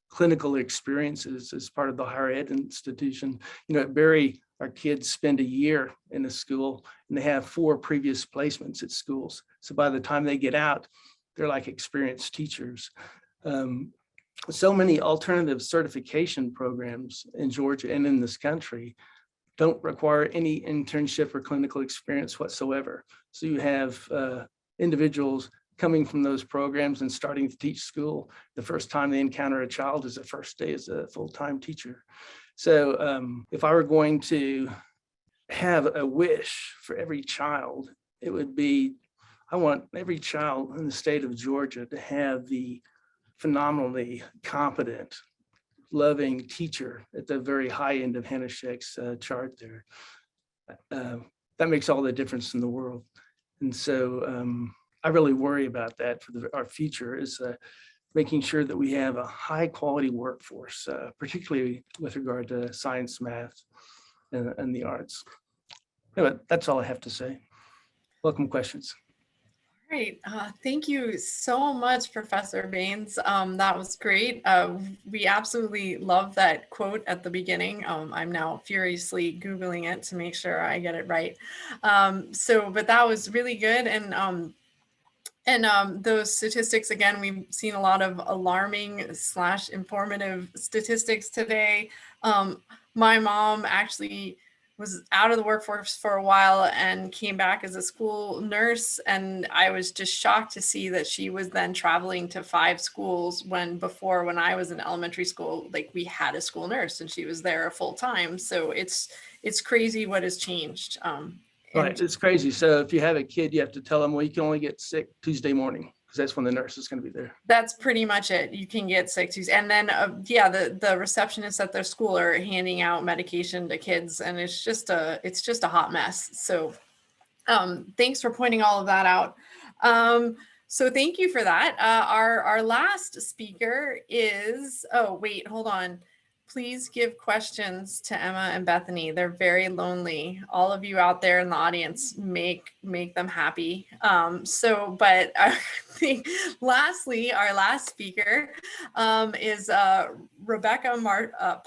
clinical experiences as part of the higher ed institution. You know, at Berry, our kids spend a year in a school and they have 4 previous placements at schools. So by the time they get out, they're like experienced teachers. So many alternative certification programs in Georgia and in this country don't require any internship or clinical experience whatsoever. So you have individuals coming from those programs and starting to teach school. The first time they encounter a child is the first day as a full-time teacher. So if I were going to have a wish for every child, it would be, I want every child in the state of Georgia to have the phenomenally competent, loving teacher at the very high end of Hanashek's chart there. That makes all the difference in the world. And so I really worry about that for our future, is making sure that we have a high quality workforce, particularly with regard to science, math, and the arts. Anyway, that's all I have to say. Welcome questions. Great. Thank you so much, Professor Baines. That was great. We absolutely love that quote at the beginning. I'm now furiously Googling it to make sure I get it right. But that was really good. And those statistics, again, we've seen a lot of alarming / informative statistics today. My mom actually was out of the workforce for a while and came back as a school nurse. And I was just shocked to see that she was then traveling to 5 schools when before, when I was in elementary school, like we had a school nurse and she was there full time. So it's crazy what has changed. Right, it's crazy. So if you have a kid, you have to tell them, well, you can only get sick Tuesday morning, because that's when the nurse is going to be there. That's pretty much it. You can get sick Tuesday. And then, yeah, the receptionists at their school are handing out medication to kids, and it's just a hot mess. So thanks for pointing all of that out. So thank you for that. Our last speaker is, oh, wait, hold on. Please give questions to Emma and Bethany. They're very lonely. All of you out there in the audience, make them happy. But I think lastly, our last speaker is Rebecca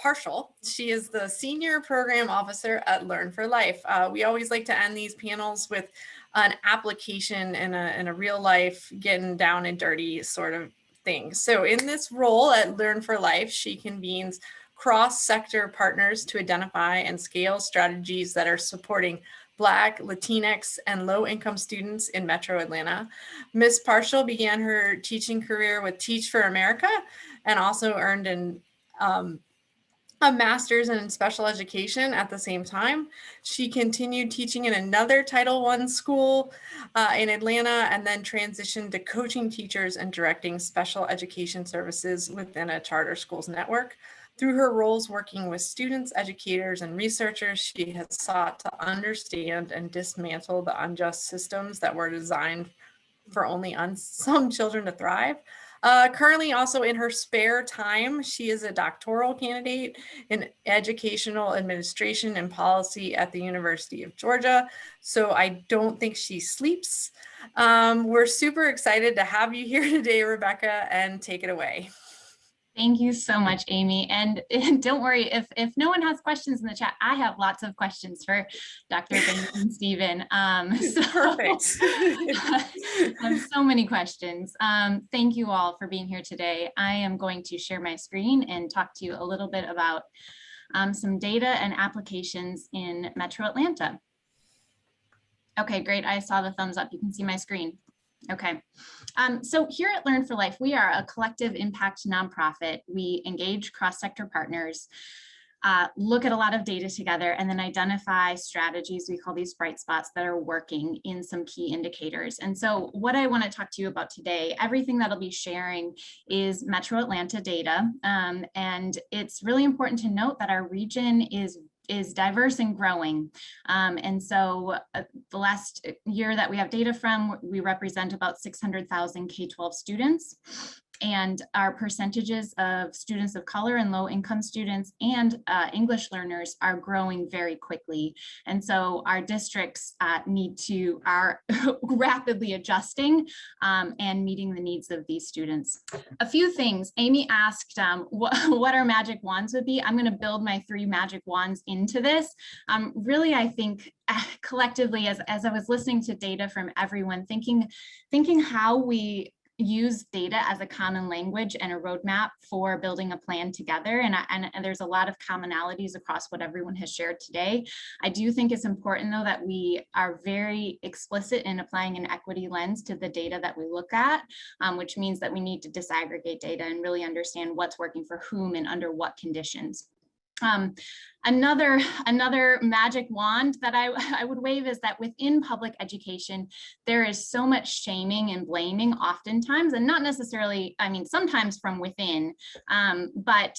Parshall. She is the Senior Program Officer at Learn for Life. We always like to end these panels with an application and a real life, getting down and dirty sort of thing. So in this role at Learn for Life, she convenes cross-sector partners to identify and scale strategies that are supporting Black, Latinx, and low-income students in Metro Atlanta. Ms. Parshall began her teaching career with Teach for America and also earned a master's in special education at the same time. She continued teaching in another Title I school in Atlanta, and then transitioned to coaching teachers and directing special education services within a charter schools network. Through her roles working with students, educators, and researchers, she has sought to understand and dismantle the unjust systems that were designed for only some children to thrive. Currently, also in her spare time, she is a doctoral candidate in educational administration and policy at the University of Georgia. So I don't think she sleeps. We're super excited to have you here today, Rebecca, and take it away. Thank you so much, Amy. And don't worry, if no one has questions in the chat, I have lots of questions for Dr. Baines and Stephen. Perfect. I have so many questions. Thank you all for being here today. I am going to share my screen and talk to you a little bit about some data and applications in Metro Atlanta. Okay, great. I saw the thumbs up. You can see my screen. Okay, so here at Learn for Life, we are a collective impact nonprofit. We engage cross-sector partners, look at a lot of data together, and then identify strategies, we call these bright spots, that are working in some key indicators. And so what I want to talk to you about today, everything that I'll be sharing is Metro Atlanta data. And it's really important to note that our region is diverse and growing. And so the last year that we have data from, we represent about 600,000 K-12 students. And our percentages of students of color and low income students and English learners are growing very quickly. And so our districts are rapidly adjusting and meeting the needs of these students. A few things. Amy asked what our magic wands would be. I'm going to build my 3 magic wands into this. Really, I think collectively, as I was listening to data from everyone, thinking how we use data as a common language and a roadmap for building a plan together. And there's a lot of commonalities across what everyone has shared today. I do think it's important, though, that we are very explicit in applying an equity lens to the data that we look at, which means that we need to disaggregate data and really understand what's working for whom and under what conditions. Another magic wand that I would wave is that within public education, there is so much shaming and blaming oftentimes, and not necessarily, I mean, sometimes from within, but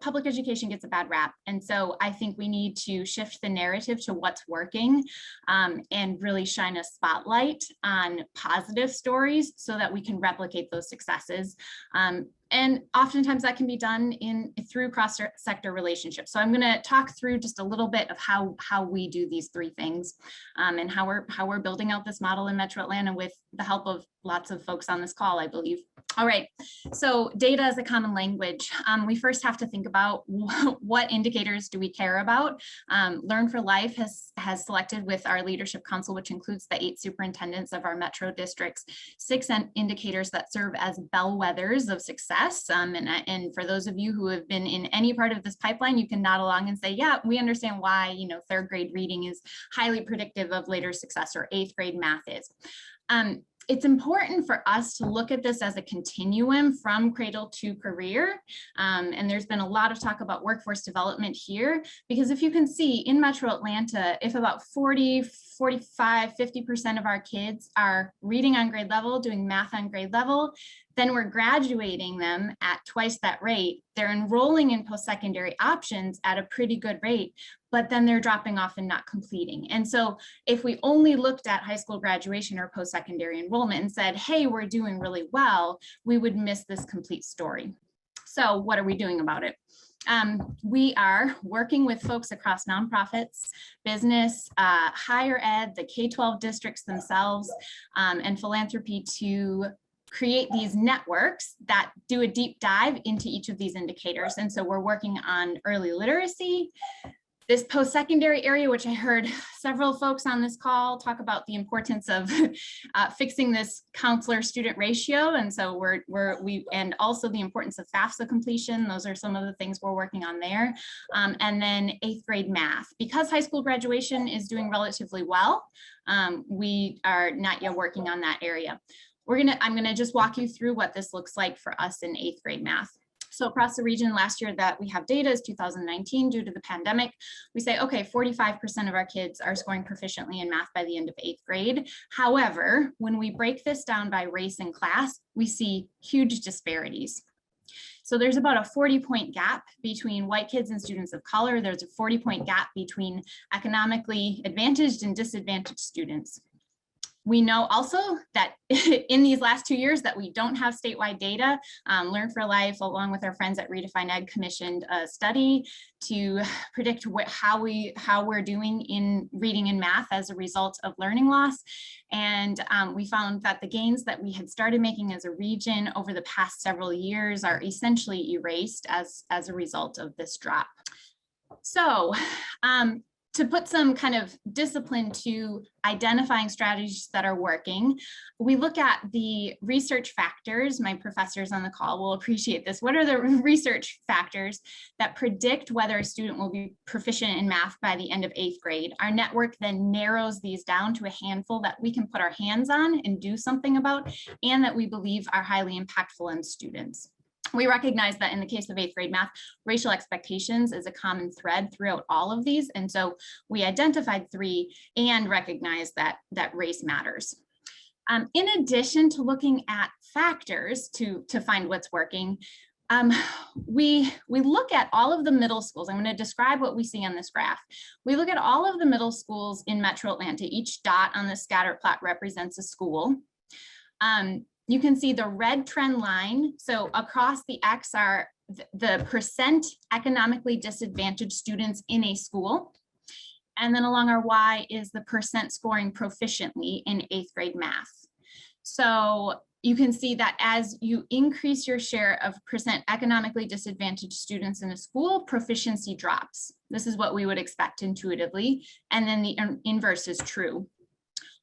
public education gets a bad rap. And so I think we need to shift the narrative to what's working and really shine a spotlight on positive stories so that we can replicate those successes. And oftentimes that can be done through cross-sector relationships. So I'm going to talk through just a little bit of how we do these 3 things and how we're building out this model in Metro Atlanta with the help of lots of folks on this call, I believe. All right, so data as a common language. We first have to think think about what indicators do we care about. Learn for Life has selected with our leadership council, which includes the 8 superintendents of our metro districts, 6 indicators that serve as bellwethers of success. And for those of you who have been in any part of this pipeline, you can nod along and say, yeah, we understand why, 3rd grade reading is highly predictive of later success, or 8th grade math is. It's important for us to look at this as a continuum from cradle to career. And there's been a lot of talk about workforce development here, because if you can see in Metro Atlanta, if about 40, 45, 50% of our kids are reading on grade level, doing math on grade level, then we're graduating them at twice that rate. They're enrolling in post-secondary options at a pretty good rate, but then they're dropping off and not completing. And so if we only looked at high school graduation or post-secondary enrollment and said, hey, we're doing really well, we would miss this complete story. So what are we doing about it? We are working with folks across nonprofits, business, higher ed, the K-12 districts themselves, and philanthropy to create these networks that do a deep dive into each of these indicators. And so we're working on early literacy, this post-secondary area, which I heard several folks on this call talk about the importance of fixing this counselor-student ratio. And so and also the importance of FAFSA completion. Those are some of the things we're working on there. And then 8th grade math. Because high school graduation is doing relatively well, we are not yet working on that area. I'm gonna just walk you through what this looks like for us in 8th grade math. So across the region, last year that we have data is 2019 due to the pandemic. We say, okay, 45% of our kids are scoring proficiently in math by the end of 8th grade. However, when we break this down by race and class, we see huge disparities. So there's about a 40-point gap between white kids and students of color. There's a 40-point gap between economically advantaged and disadvantaged students. We know also that in these last 2 years that we don't have statewide data. Learn for Life, along with our friends at Redefine Ed, commissioned a study to predict how we're doing in reading and math as a result of learning loss. And we found that the gains that we had started making as a region over the past several years are essentially erased as a result of this drop. So, to put some kind of discipline to identifying strategies that are working, we look at the research factors. My professors on the call will appreciate this. What are the research factors that predict whether a student will be proficient in math by the end of 8th grade? Our network then narrows these down to a handful that we can put our hands on and do something about, and that we believe are highly impactful in students. We recognize that in the case of 8th grade math, racial expectations is a common thread throughout all of these. And so we identified 3 and recognize that race matters. In addition to looking at factors to find what's working, we look at all of the middle schools. I'm going to describe what we see on this graph. We look at all of the middle schools in Metro Atlanta. Each dot on the scatter plot represents a school. You can see the red trend line. So across the X are the percent economically disadvantaged students in a school. And then along our Y is the percent scoring proficiently in 8th grade math. So you can see that as you increase your share of percent economically disadvantaged students in a school, proficiency drops. This is what we would expect intuitively. And then the inverse is true.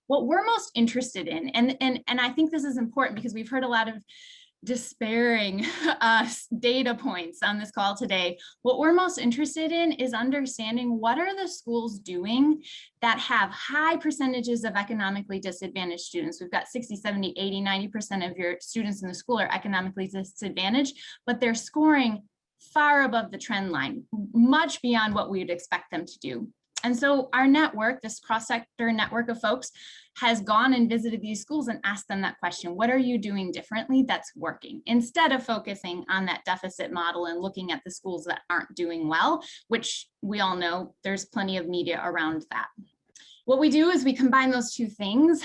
What we're most interested in, and I think this is important because we've heard a lot of despairing data points on this call today. What we're most interested in is understanding what are the schools doing that have high percentages of economically disadvantaged students. We've got 60, 70, 80, 90% of your students in the school are economically disadvantaged, but they're scoring far above the trend line, much beyond what we would expect them to do. And so our network, this cross-sector network of folks, has gone and visited these schools and asked them that question. What are you doing differently that's working? Instead of focusing on that deficit model and looking at the schools that aren't doing well, which we all know there's plenty of media around that. What we do is we combine those 2 things,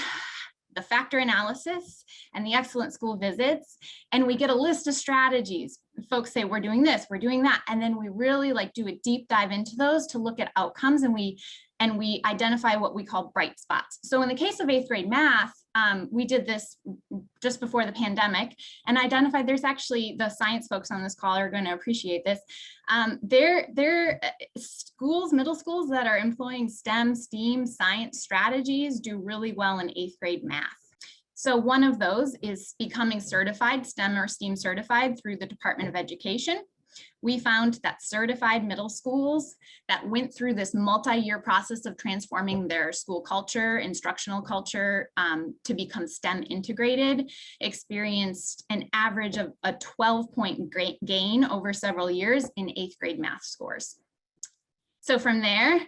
the factor analysis and the excellent school visits, and we get a list of strategies. Folks say, we're doing this, we're doing that. And then we really do a deep dive into those to look at outcomes, and we identify what we call bright spots. So in the case of 8th grade math, we did this just before the pandemic and identified there's actually, the science folks on this call are going to appreciate this. There schools, middle schools that are employing STEM, STEAM, science strategies do really well in 8th grade math. So one of those is becoming certified, STEM or STEAM certified through the Department of Education. We found that certified middle schools that went through this multi-year process of transforming their school culture, instructional culture to become STEM integrated, experienced an average of a 12-point gain over several years in 8th grade math scores. So from there,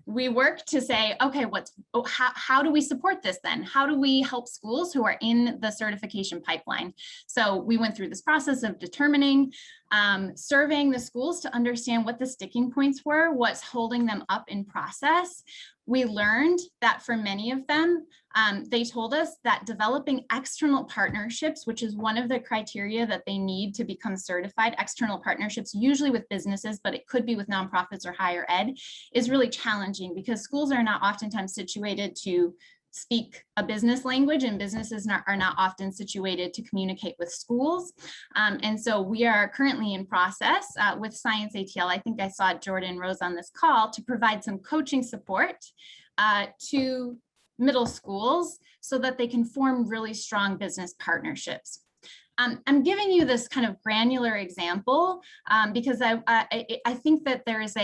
we work to say, okay, how do we support this then? How do we help schools who are in the certification pipeline? So we went through this process of determining, surveying the schools to understand what the sticking points were, what's holding them up in process. We learned that for many of them, they told us that developing external partnerships, which is one of the criteria that they need to become certified, external partnerships, usually with businesses, but it could be with nonprofits or higher ed, is really challenging because schools are not oftentimes situated to speak a business language, and businesses are not often situated to communicate with schools. And so we are currently in process with Science ATL. I think I saw Jordan Rose on this call to provide some coaching support to middle schools so that they can form really strong business partnerships. I'm giving you this kind of granular example because I think that there is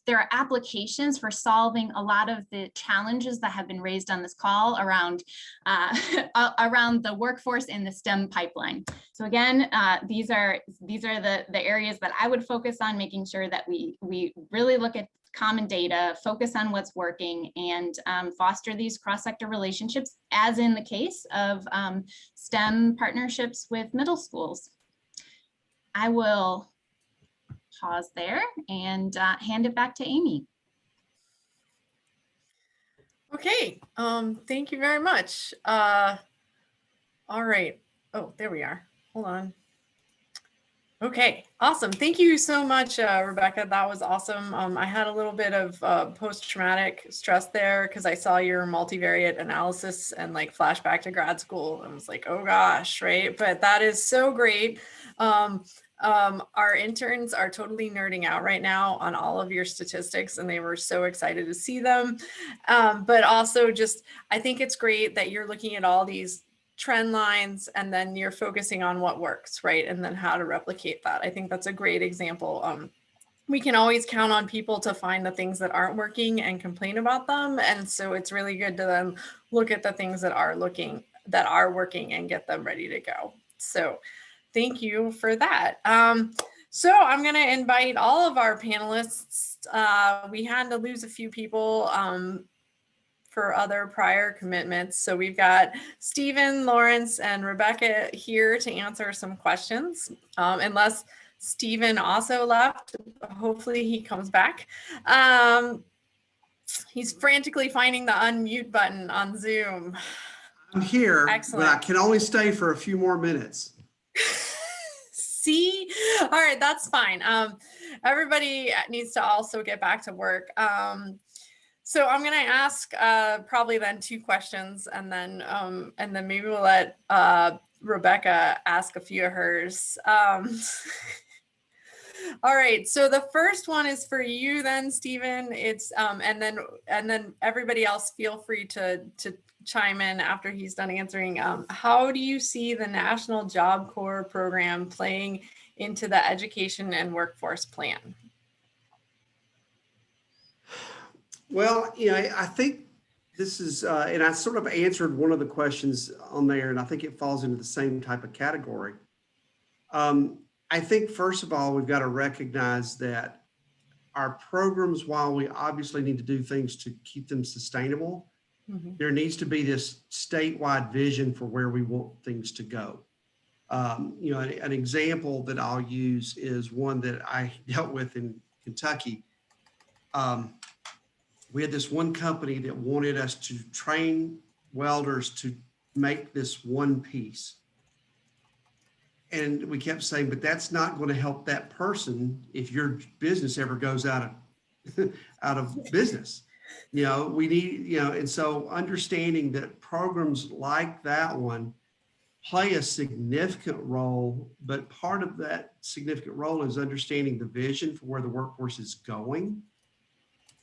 there are applications for solving a lot of the challenges that have been raised on this call around around the workforce in the STEM pipeline. So again, these are the areas that I would focus on, making sure that we really look at common data, focus on what's working, and foster these cross-sector relationships, as in the case of STEM partnerships with middle schools. I will pause there and hand it back to Amy. Okay, thank you very much. All right. Oh, there we are. Hold on. Okay, awesome. Thank you so much, Rebecca. That was awesome. I had a little bit of post-traumatic stress there because I saw your multivariate analysis and like flashback to grad school. I was like, oh gosh, right? But that is so great. Our interns are totally nerding out right now on all of your statistics, and they were so excited to see them. But also just, I think it's great that you're looking at all these trend lines and then you're focusing on what works, right? And then how to replicate that. I think that's a great example. We can always count on people to find the things that aren't working and complain about them. And so it's really good to then look at the things that are working and get them ready to go. So thank you for that. So I'm going to invite all of our panelists. We had to lose a few people for other prior commitments. So we've got Stephen, Lawrence, and Rebecca here to answer some questions. Unless Stephen also left, hopefully he comes back. He's frantically finding the unmute button on Zoom. I'm here, Excellent. But I can only stay for a few more minutes. See? All right, that's fine. Everybody needs to also get back to work. So I'm going to ask probably then 2 questions, and then maybe we'll let Rebecca ask a few of hers. All right. So the first one is for you, then, Stephen. It's and then everybody else feel free to chime in after he's done answering. How do you see the National Job Corps program playing into the education and workforce plan? Well, I think this is, and I sort of answered one of the questions on there, and I think it falls into the same type of category. I think, first of all, we've got to recognize that our programs, while we obviously need to do things to keep them sustainable, there needs to be this statewide vision for where we want things to go. An example that I'll use is one that I dealt with in Kentucky. We had this one company that wanted us to train welders to make this one piece. And we kept saying, but that's not going to help that person if your business ever goes out of business. We need, and so understanding that programs like that one play a significant role, but part of that significant role is understanding the vision for where the workforce is going.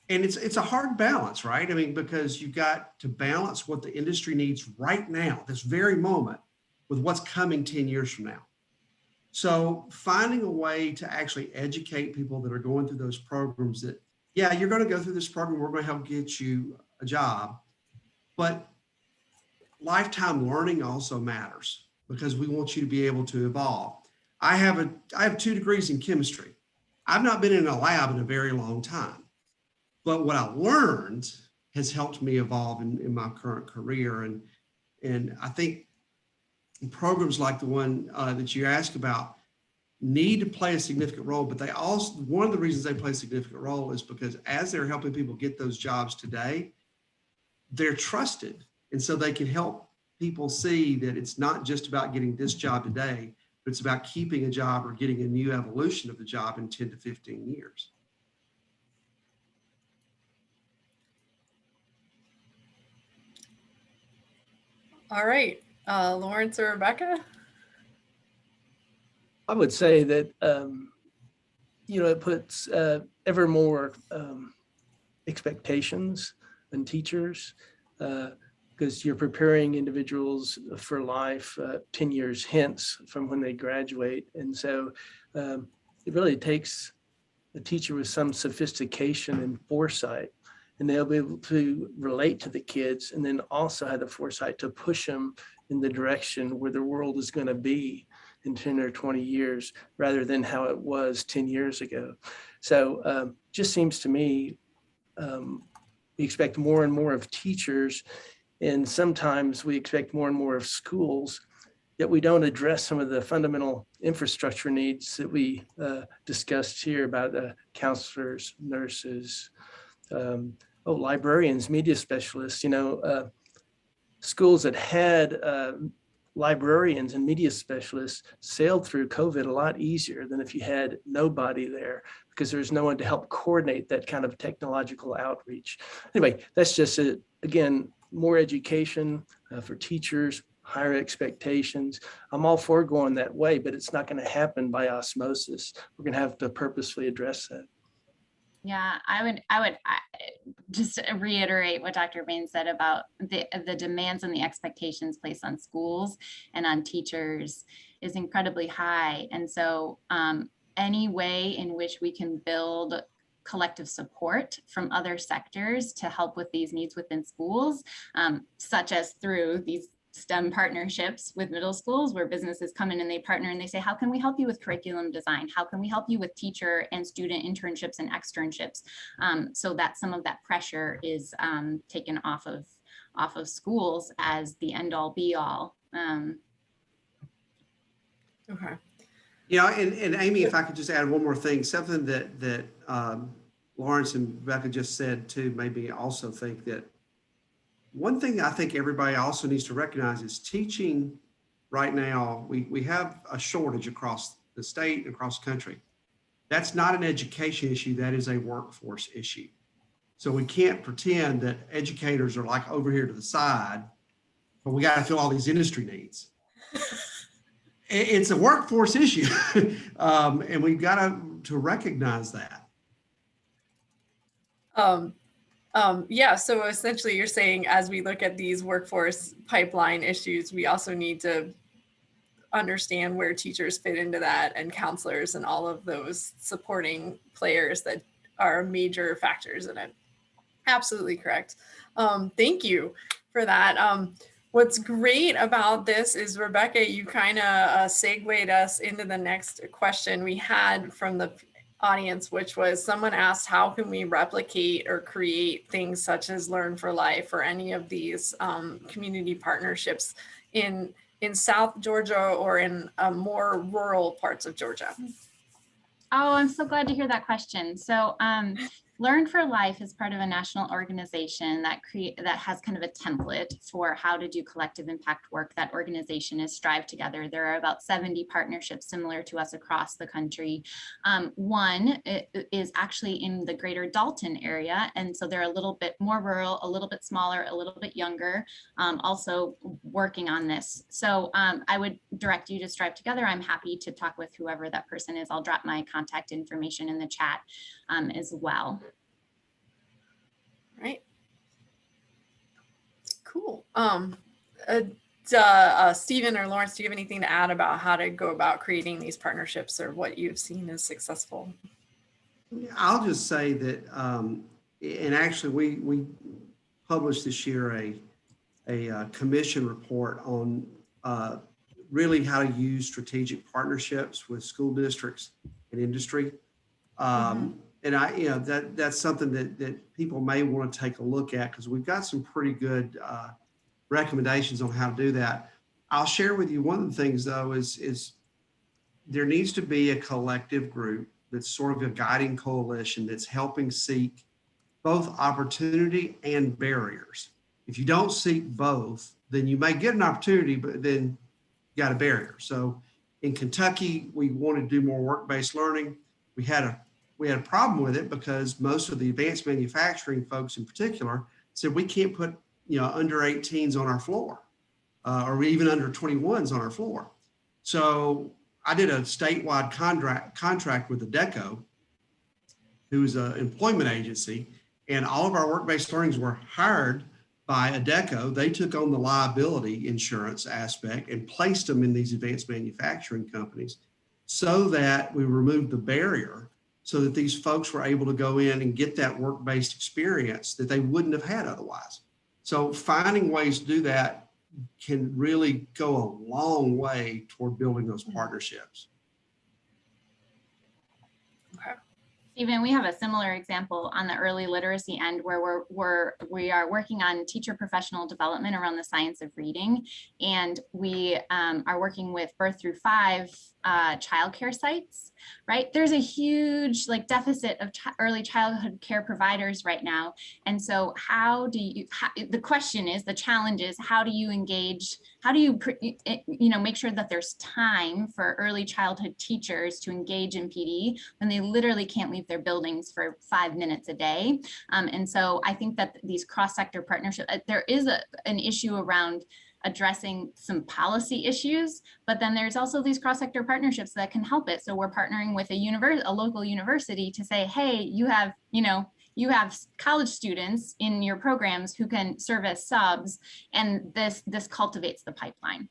And it's a hard balance, right? I mean, because you've got to balance what the industry needs right now, this very moment, with what's coming 10 years from now. So finding a way to actually educate people that are going through those programs that, yeah, you're going to go through this program, we're going to help get you a job, but lifetime learning also matters because we want you to be able to evolve. I have 2 degrees in chemistry. I've not been in a lab in a very long time, but what I learned has helped me evolve in my current career. And I think programs like the one that you asked about need to play a significant role, but they also, one of the reasons they play a significant role is because as they're helping people get those jobs today, they're trusted. And so they can help people see that it's not just about getting this job today, but it's about keeping a job or getting a new evolution of the job in 10 to 15 years. All right, Lawrence or Rebecca? I would say that, it puts ever more expectations on teachers because you're preparing individuals for life 10 years hence from when they graduate. And so it really takes a teacher with some sophistication and foresight, and they'll be able to relate to the kids and then also have the foresight to push them in the direction where the world is going to be in 10 or 20 years rather than how it was 10 years ago. So just seems to me we expect more and more of teachers, and sometimes we expect more and more of schools, yet we don't address some of the fundamental infrastructure needs that we discussed here about counselors, nurses, librarians, media specialists. Schools that had librarians and media specialists sailed through COVID a lot easier than if you had nobody there, because there's no one to help coordinate that kind of technological outreach. Anyway, that's just again, more education for teachers, higher expectations. I'm all for going that way, but it's not going to happen by osmosis. We're going to have to purposefully address that. Yeah, I would just reiterate what Dr. Baines said about the demands and the expectations placed on schools and on teachers is incredibly high. And so any way in which we can build collective support from other sectors to help with these needs within schools, such as through these STEM partnerships with middle schools where businesses come in and they partner and they say, how can we help you with curriculum design? How can we help you with teacher and student internships and externships? So that some of that pressure is taken off of schools as the end all be all. Okay. And Amy, if I could just add one more thing, something that Lawrence and Rebecca just said too, made me also think that one thing I think everybody also needs to recognize is teaching right now, we have a shortage across the state, across the country. That's not an education issue, that is a workforce issue. So we can't pretend that educators are like over here to the side, but we got to fill all these industry needs. It's a workforce issue, and we've got to recognize that. Yeah, so essentially you're saying as we look at these workforce pipeline issues, we also need to understand where teachers fit into that and counselors and all of those supporting players that are major factors in it. Absolutely correct. Thank you for that. What's great about this is, Rebecca, you kind of segued us into the next question we had from the audience, which was someone asked, how can we replicate or create things such as Learn for Life or any of these community partnerships in South Georgia or in more rural parts of Georgia? Oh, I'm so glad to hear that question. So Learn for Life is part of a national organization that has kind of a template for how to do collective impact work. That organization is Strive Together. There are about 70 partnerships similar to us across the country. One is actually in the greater Dalton area, and so they're a little bit more rural, a little bit smaller, a little bit younger, also working on this. So I would direct you to Strive Together. I'm happy to talk with whoever that person is. I'll drop my contact information in the chat as well. Right. Cool. Stephen or Lawrence, do you have anything to add about how to go about creating these partnerships or what you've seen as successful? I'll just say that, and actually we published this year a commission report on really how to use strategic partnerships with school districts and industry. And that's something that people may want to take a look at, because we've got some pretty good recommendations on how to do that. I'll share with you one of the things, though, is there needs to be a collective group that's sort of a guiding coalition that's helping seek both opportunity and barriers. If you don't seek both, then you may get an opportunity, but then you got a barrier. So in Kentucky, we wanted to do more work-based learning. We had a problem with it because most of the advanced manufacturing folks in particular said we can't put under 18s on our floor or even under 21s on our floor. So I did a statewide contract with the DECO, who's an employment agency, and all of our work-based learnings were hired by a DECO. They took on the liability insurance aspect and placed them in these advanced manufacturing companies so that we removed the barrier, so that these folks were able to go in and get that work-based experience that they wouldn't have had otherwise. So finding ways to do that can really go a long way toward building those partnerships. Okay. Stephen, we have a similar example on the early literacy end where we are working on teacher professional development around the science of reading. And we are working with birth through 5 childcare sites, right? There's a huge deficit of early childhood care providers right now. And so the question is, the challenge is, how do you engage, how do you make sure that there's time for early childhood teachers to engage in PD when they literally can't leave their buildings for 5 minutes a day? And so I think that these cross-sector partnerships, there is an issue around addressing some policy issues, but then there's also these cross-sector partnerships that can help it. So we're partnering with a local university to say, hey, you have college students in your programs who can serve as subs, and this cultivates the pipeline.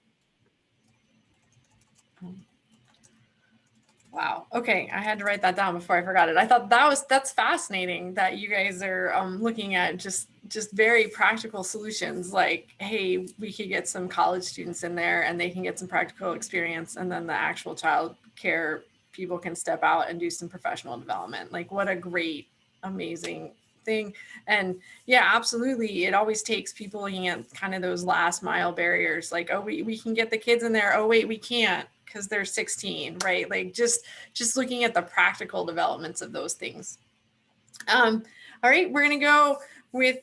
Wow. Okay. I had to write that down before I forgot it. I thought that's fascinating that you guys are looking at just very practical solutions, like, hey, we could get some college students in there and they can get some practical experience, and then the actual child care people can step out and do some professional development. Like, what a great, amazing thing. And yeah, absolutely. It always takes people looking at kind of those last mile barriers, like, oh, we can get the kids in there. Oh, wait, we can't, because they're 16, right? Like just looking at the practical developments of those things. All right, we're gonna go with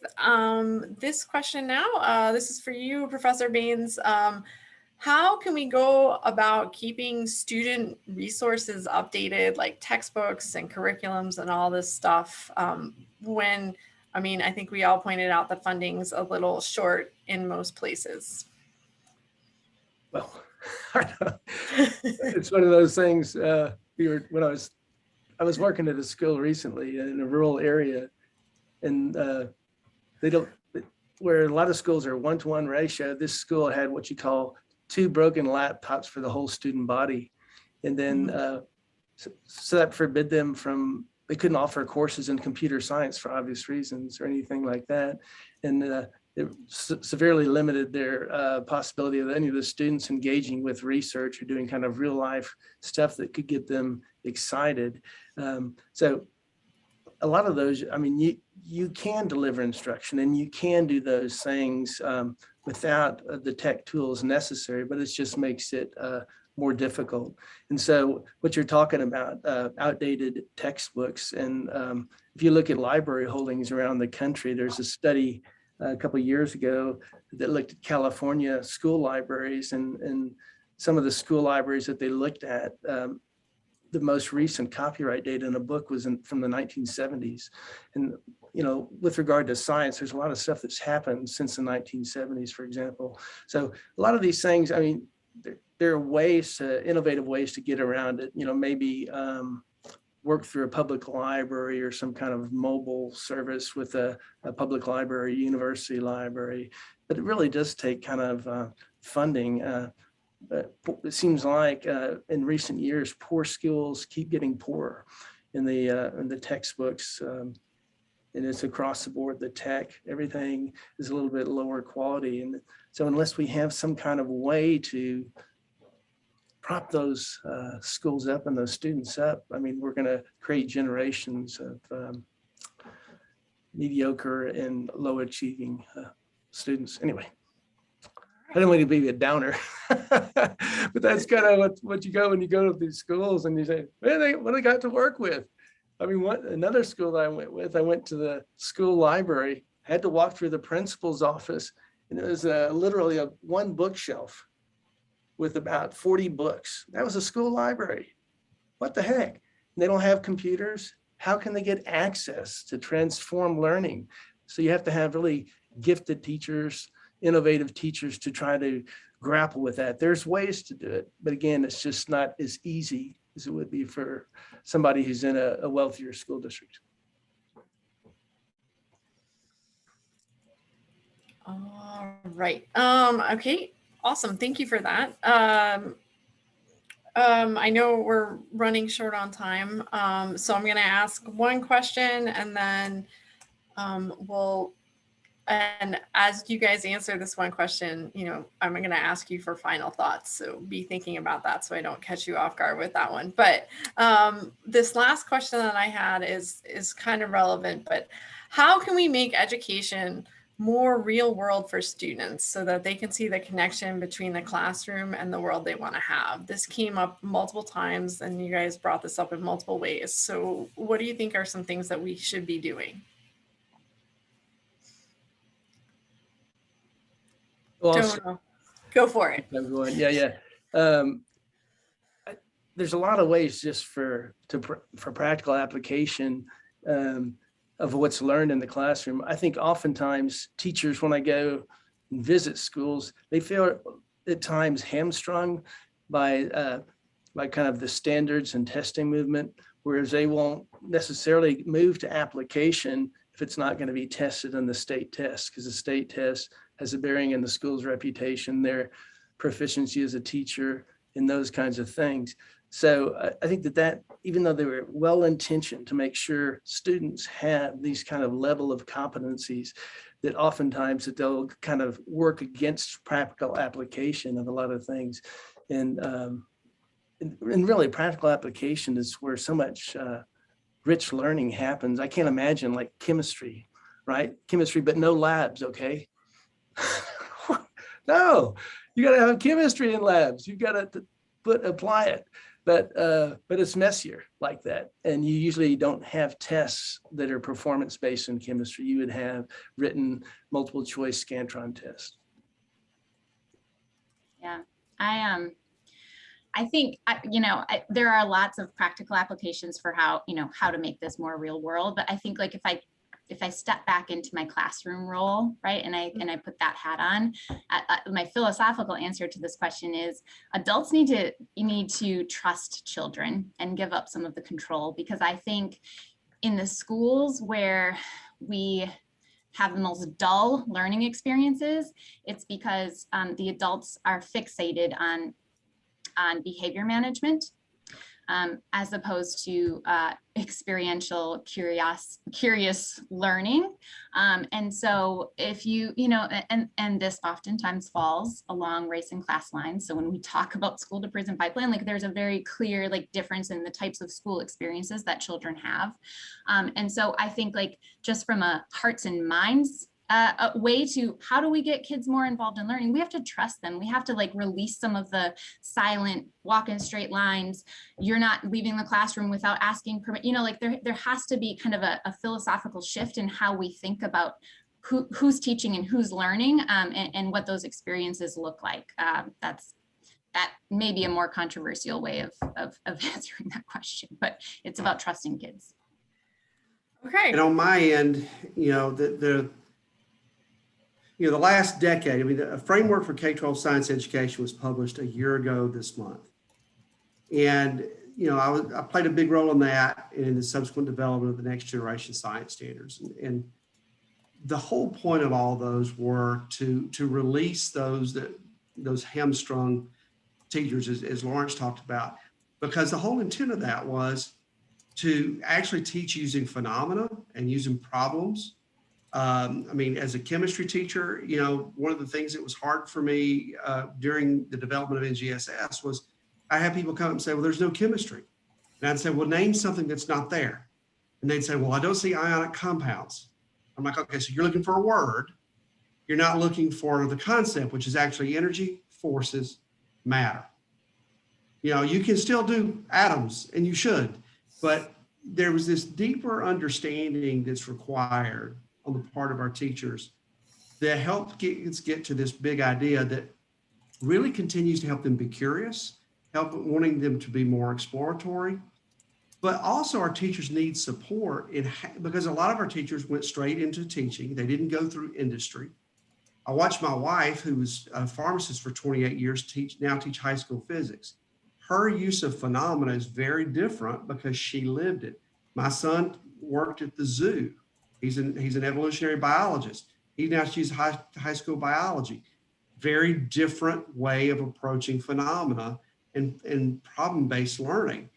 this question now. This is for you, Professor Baines. How can we go about keeping student resources updated, like textbooks and curriculums and all this stuff, when, I think we all pointed out the funding's a little short in most places? Well, it's one of those things. When I was working at a school recently in a rural area, and where a lot of schools are 1-to-1 ratio. This school had what you call 2 broken laptops for the whole student body, and then so that forbid them from. They couldn't offer courses in computer science for obvious reasons or anything like that, and it severely limited their possibility of any of the students engaging with research or doing kind of real life stuff that could get them excited. So a lot of those, you can deliver instruction and you can do those things without the tech tools necessary, but it just makes it more difficult. And so what you're talking about, outdated textbooks. And if you look at library holdings around the country, there's a study a couple of years ago that looked at California school libraries, and some of the school libraries that they looked at, the most recent copyright data in a book was from the 1970s. And, you know, with regard to science, there's a lot of stuff that's happened since the 1970s, for example. So a lot of these things, I mean, there are ways, innovative ways to get around it, you know, maybe work through a public library or some kind of mobile service with a public library, university library. But it really does take kind of funding. It seems like in recent years, poor schools keep getting poorer in the textbooks, and it's across the board. The tech, everything is a little bit lower quality, and so unless we have some kind of way to prop those schools up and those students up, I mean, we're going to create generations of mediocre and low achieving students. Anyway. I don't want to be a downer, but that's kind of what you go when you go to these schools and you say, what do they got to work with? I mean, another school that I went with, I went to the school library, had to walk through the principal's office, and it was literally one bookshelf with about 40 books. That was a school library. What the heck? They don't have computers. How can they get access to transform learning? So you have to have really gifted teachers, innovative teachers to try to grapple with that. There's ways to do it, but again, it's just not as easy as it would be for somebody who's in a wealthier school district. All right. Okay. Awesome. Thank you for that. I know we're running short on time, so I'm going to ask one question, and then and as you guys answer this one question, you know, I'm going to ask you for final thoughts. So be thinking about that so I don't catch you off guard with that one. But this last question that I had is kind of relevant, but how can we make education more real world for students so that they can see the connection between the classroom and the world they want to have? This came up multiple times and you guys brought this up in multiple ways. So what do you think are some things that we should be doing? Well, go for it. Everyone. Yeah. There's a lot of ways just for practical application of what's learned in the classroom. I think oftentimes teachers, when I go and visit schools, they feel at times hamstrung by kind of the standards and testing movement, whereas they won't necessarily move to application if it's not going to be tested on the state test, because the state test has a bearing in the school's reputation, their proficiency as a teacher, and those kinds of things. So I think that even though they were well-intentioned to make sure students have these kind of level of competencies, that oftentimes that they'll kind of work against practical application of a lot of things. And really practical application is where so much rich learning happens. I can't imagine like chemistry, right? Chemistry, but no labs, okay? No, you got to have chemistry in labs. You got to apply it, but it's messier like that. And you usually don't have tests that are performance based in chemistry. You would have written multiple choice Scantron tests. Yeah, I think, there are lots of practical applications for how to make this more real world. But I think like if I step back into my classroom role, right, and I put that hat on, my philosophical answer to this question is adults need to trust children and give up some of the control, because I think in the schools where we have the most dull learning experiences, it's because the adults are fixated on behavior management, as opposed to experiential, curious learning. And so if and this oftentimes falls along race and class lines. So when we talk about school to prison pipeline, like there's a very clear difference in the types of school experiences that children have. And so I think just from a hearts and minds a way to, how do we get kids more involved in learning? We have to trust them. We have to like release some of the silent walk in straight lines. You're not leaving the classroom without asking permission. You know, like there has to be kind of a philosophical shift in how we think about who's teaching and who's learning, and what those experiences look like. That may be a more controversial way of answering that question, but it's about trusting kids. Okay. And on my end, you know, the last decade, I mean, a framework for K-12 science education was published a year ago this month. And, you know, I played a big role in that and in the subsequent development of the next generation science standards. And the whole point of all those were to release those hamstrung teachers, as Lawrence talked about, because the whole intent of that was to actually teach using phenomena and using problems. I mean, as a chemistry teacher, you know, one of the things that was hard for me during the development of NGSS was I had people come up and say, well, there's no chemistry. And I'd say, well, name something that's not there. And they'd say, well, I don't see ionic compounds. I'm like, okay, so you're looking for a word. You're not looking for the concept, which is actually energy, forces, matter. You know, you can still do atoms, and you should, but there was this deeper understanding that's required on the part of our teachers that helped get to this big idea that really continues to help them be curious, wanting them to be more exploratory. But also our teachers need support because a lot of our teachers went straight into teaching. They didn't go through industry. I watched my wife, who was a pharmacist for 28 years, teach high school physics. Her use of phenomena is very different because she lived it. My son worked at the zoo. He's an evolutionary biologist. He now teaches high school biology. Very different way of approaching phenomena and problem-based learning.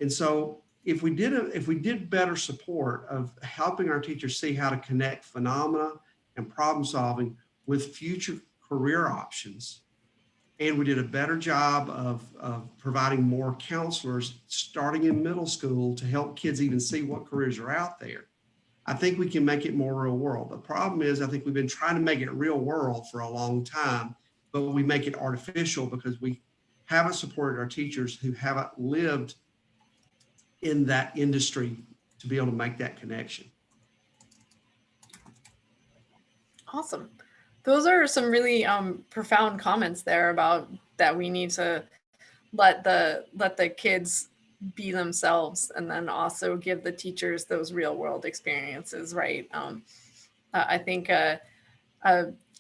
And so if we did better support of helping our teachers see how to connect phenomena and problem solving with future career options, and we did a better job of providing more counselors starting in middle school to help kids even see what careers are out there, I think we can make it more real world. The problem is, I think we've been trying to make it real world for a long time, but we make it artificial because we haven't supported our teachers who haven't lived in that industry to be able to make that connection. Awesome. Those are some really profound comments there about that we need to let the kids be themselves and then also give the teachers those real world experiences, right? I think I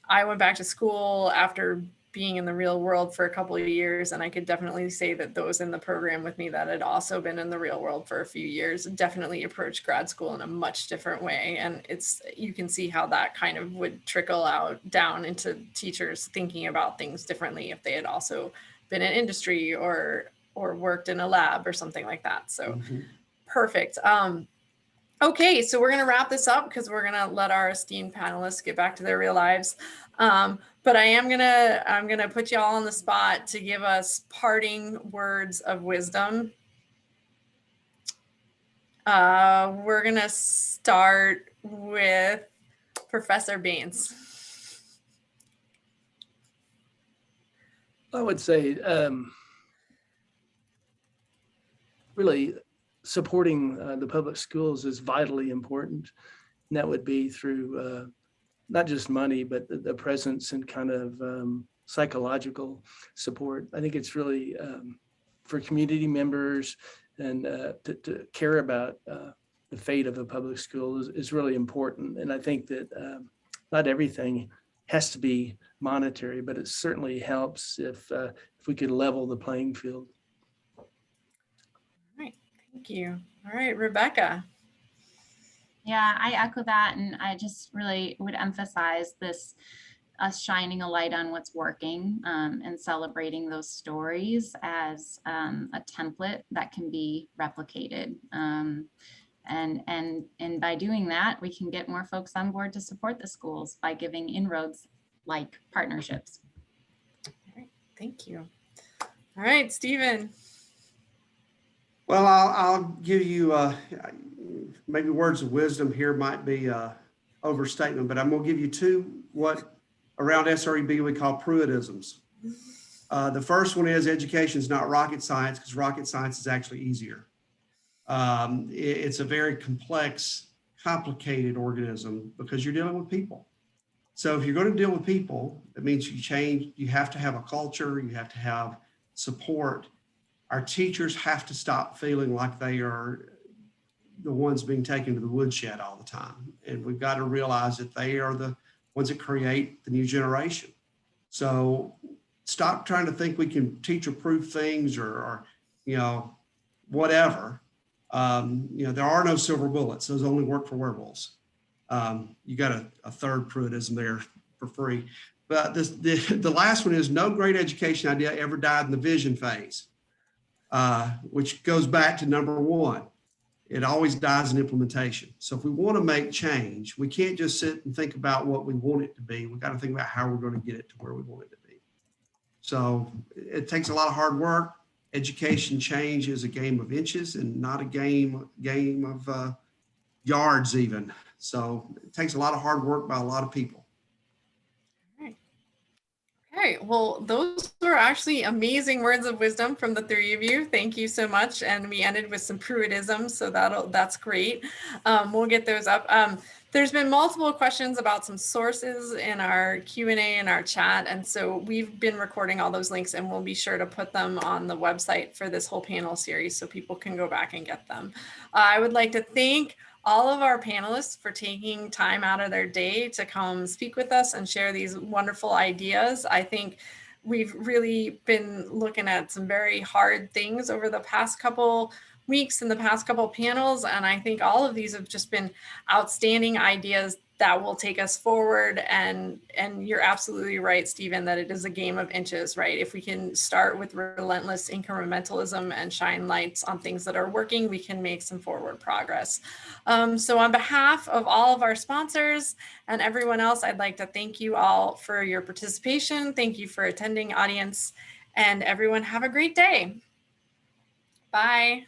went back to school after being in the real world for a couple of years, and I could definitely say that those in the program with me that had also been in the real world for a few years definitely approached grad school in a much different way. And you can see how that kind of would trickle out down into teachers thinking about things differently if they had also been in industry or worked in a lab or something like that. So perfect. Okay, so we're going to wrap this up because we're going to let our esteemed panelists get back to their real lives. But I'm gonna put you all on the spot to give us parting words of wisdom. We're gonna start with Professor Baines. I would say really supporting the public schools is vitally important. And that would be through not just money, but the presence and kind of psychological support. I think it's really for community members and to care about the fate of a public school is really important. And I think that not everything has to be monetary, but it certainly helps if we could level the playing field. All right, thank you. All right, Rebecca. Yeah, I echo that. And I just really would emphasize us shining a light on what's working and celebrating those stories as a template that can be replicated. And by doing that, we can get more folks on board to support the schools by giving inroads like partnerships. All right, thank you. All right, Stephen. Well, I'll give you maybe words of wisdom here might be overstatement, but I'm going to give you two what around SREB we call Pruittisms. The first one is education is not rocket science, because rocket science is actually easier. It's a very complex, complicated organism because you're dealing with people. So if you're going to deal with people, that means you have to have a culture, you have to have support. Our teachers have to stop feeling like they are the ones being taken to the woodshed all the time. And we've got to realize that they are the ones that create the new generation. So stop trying to think we can teacher-proof things or whatever. There are no silver bullets. Those only work for werewolves. You got a third Pruittism there for free. But the last one is no great education idea ever died in the vision phase, which goes back to number one. It always dies in implementation. So if we want to make change, we can't just sit and think about what we want it to be. We've got to think about how we're going to get it to where we want it to be. So it takes a lot of hard work. Education change is a game of inches and not a game of yards even. So it takes a lot of hard work by a lot of people. Okay, well, those were actually amazing words of wisdom from the three of you. Thank you so much. And we ended with some Pruittisms, so that's great. We'll get those up. There's been multiple questions about some sources in our Q&A in our chat. And so we've been recording all those links, and we'll be sure to put them on the website for this whole panel series so people can go back and get them. I would like to thank all of our panelists for taking time out of their day to come speak with us and share these wonderful ideas. I think we've really been looking at some very hard things over the past couple weeks and the past couple panels. And I think all of these have just been outstanding ideas that will take us forward. And you're absolutely right, Stephen, that it is a game of inches, right? If we can start with relentless incrementalism and shine lights on things that are working, we can make some forward progress. So on behalf of all of our sponsors and everyone else, I'd like to thank you all for your participation. Thank you for attending, audience, and everyone have a great day. Bye.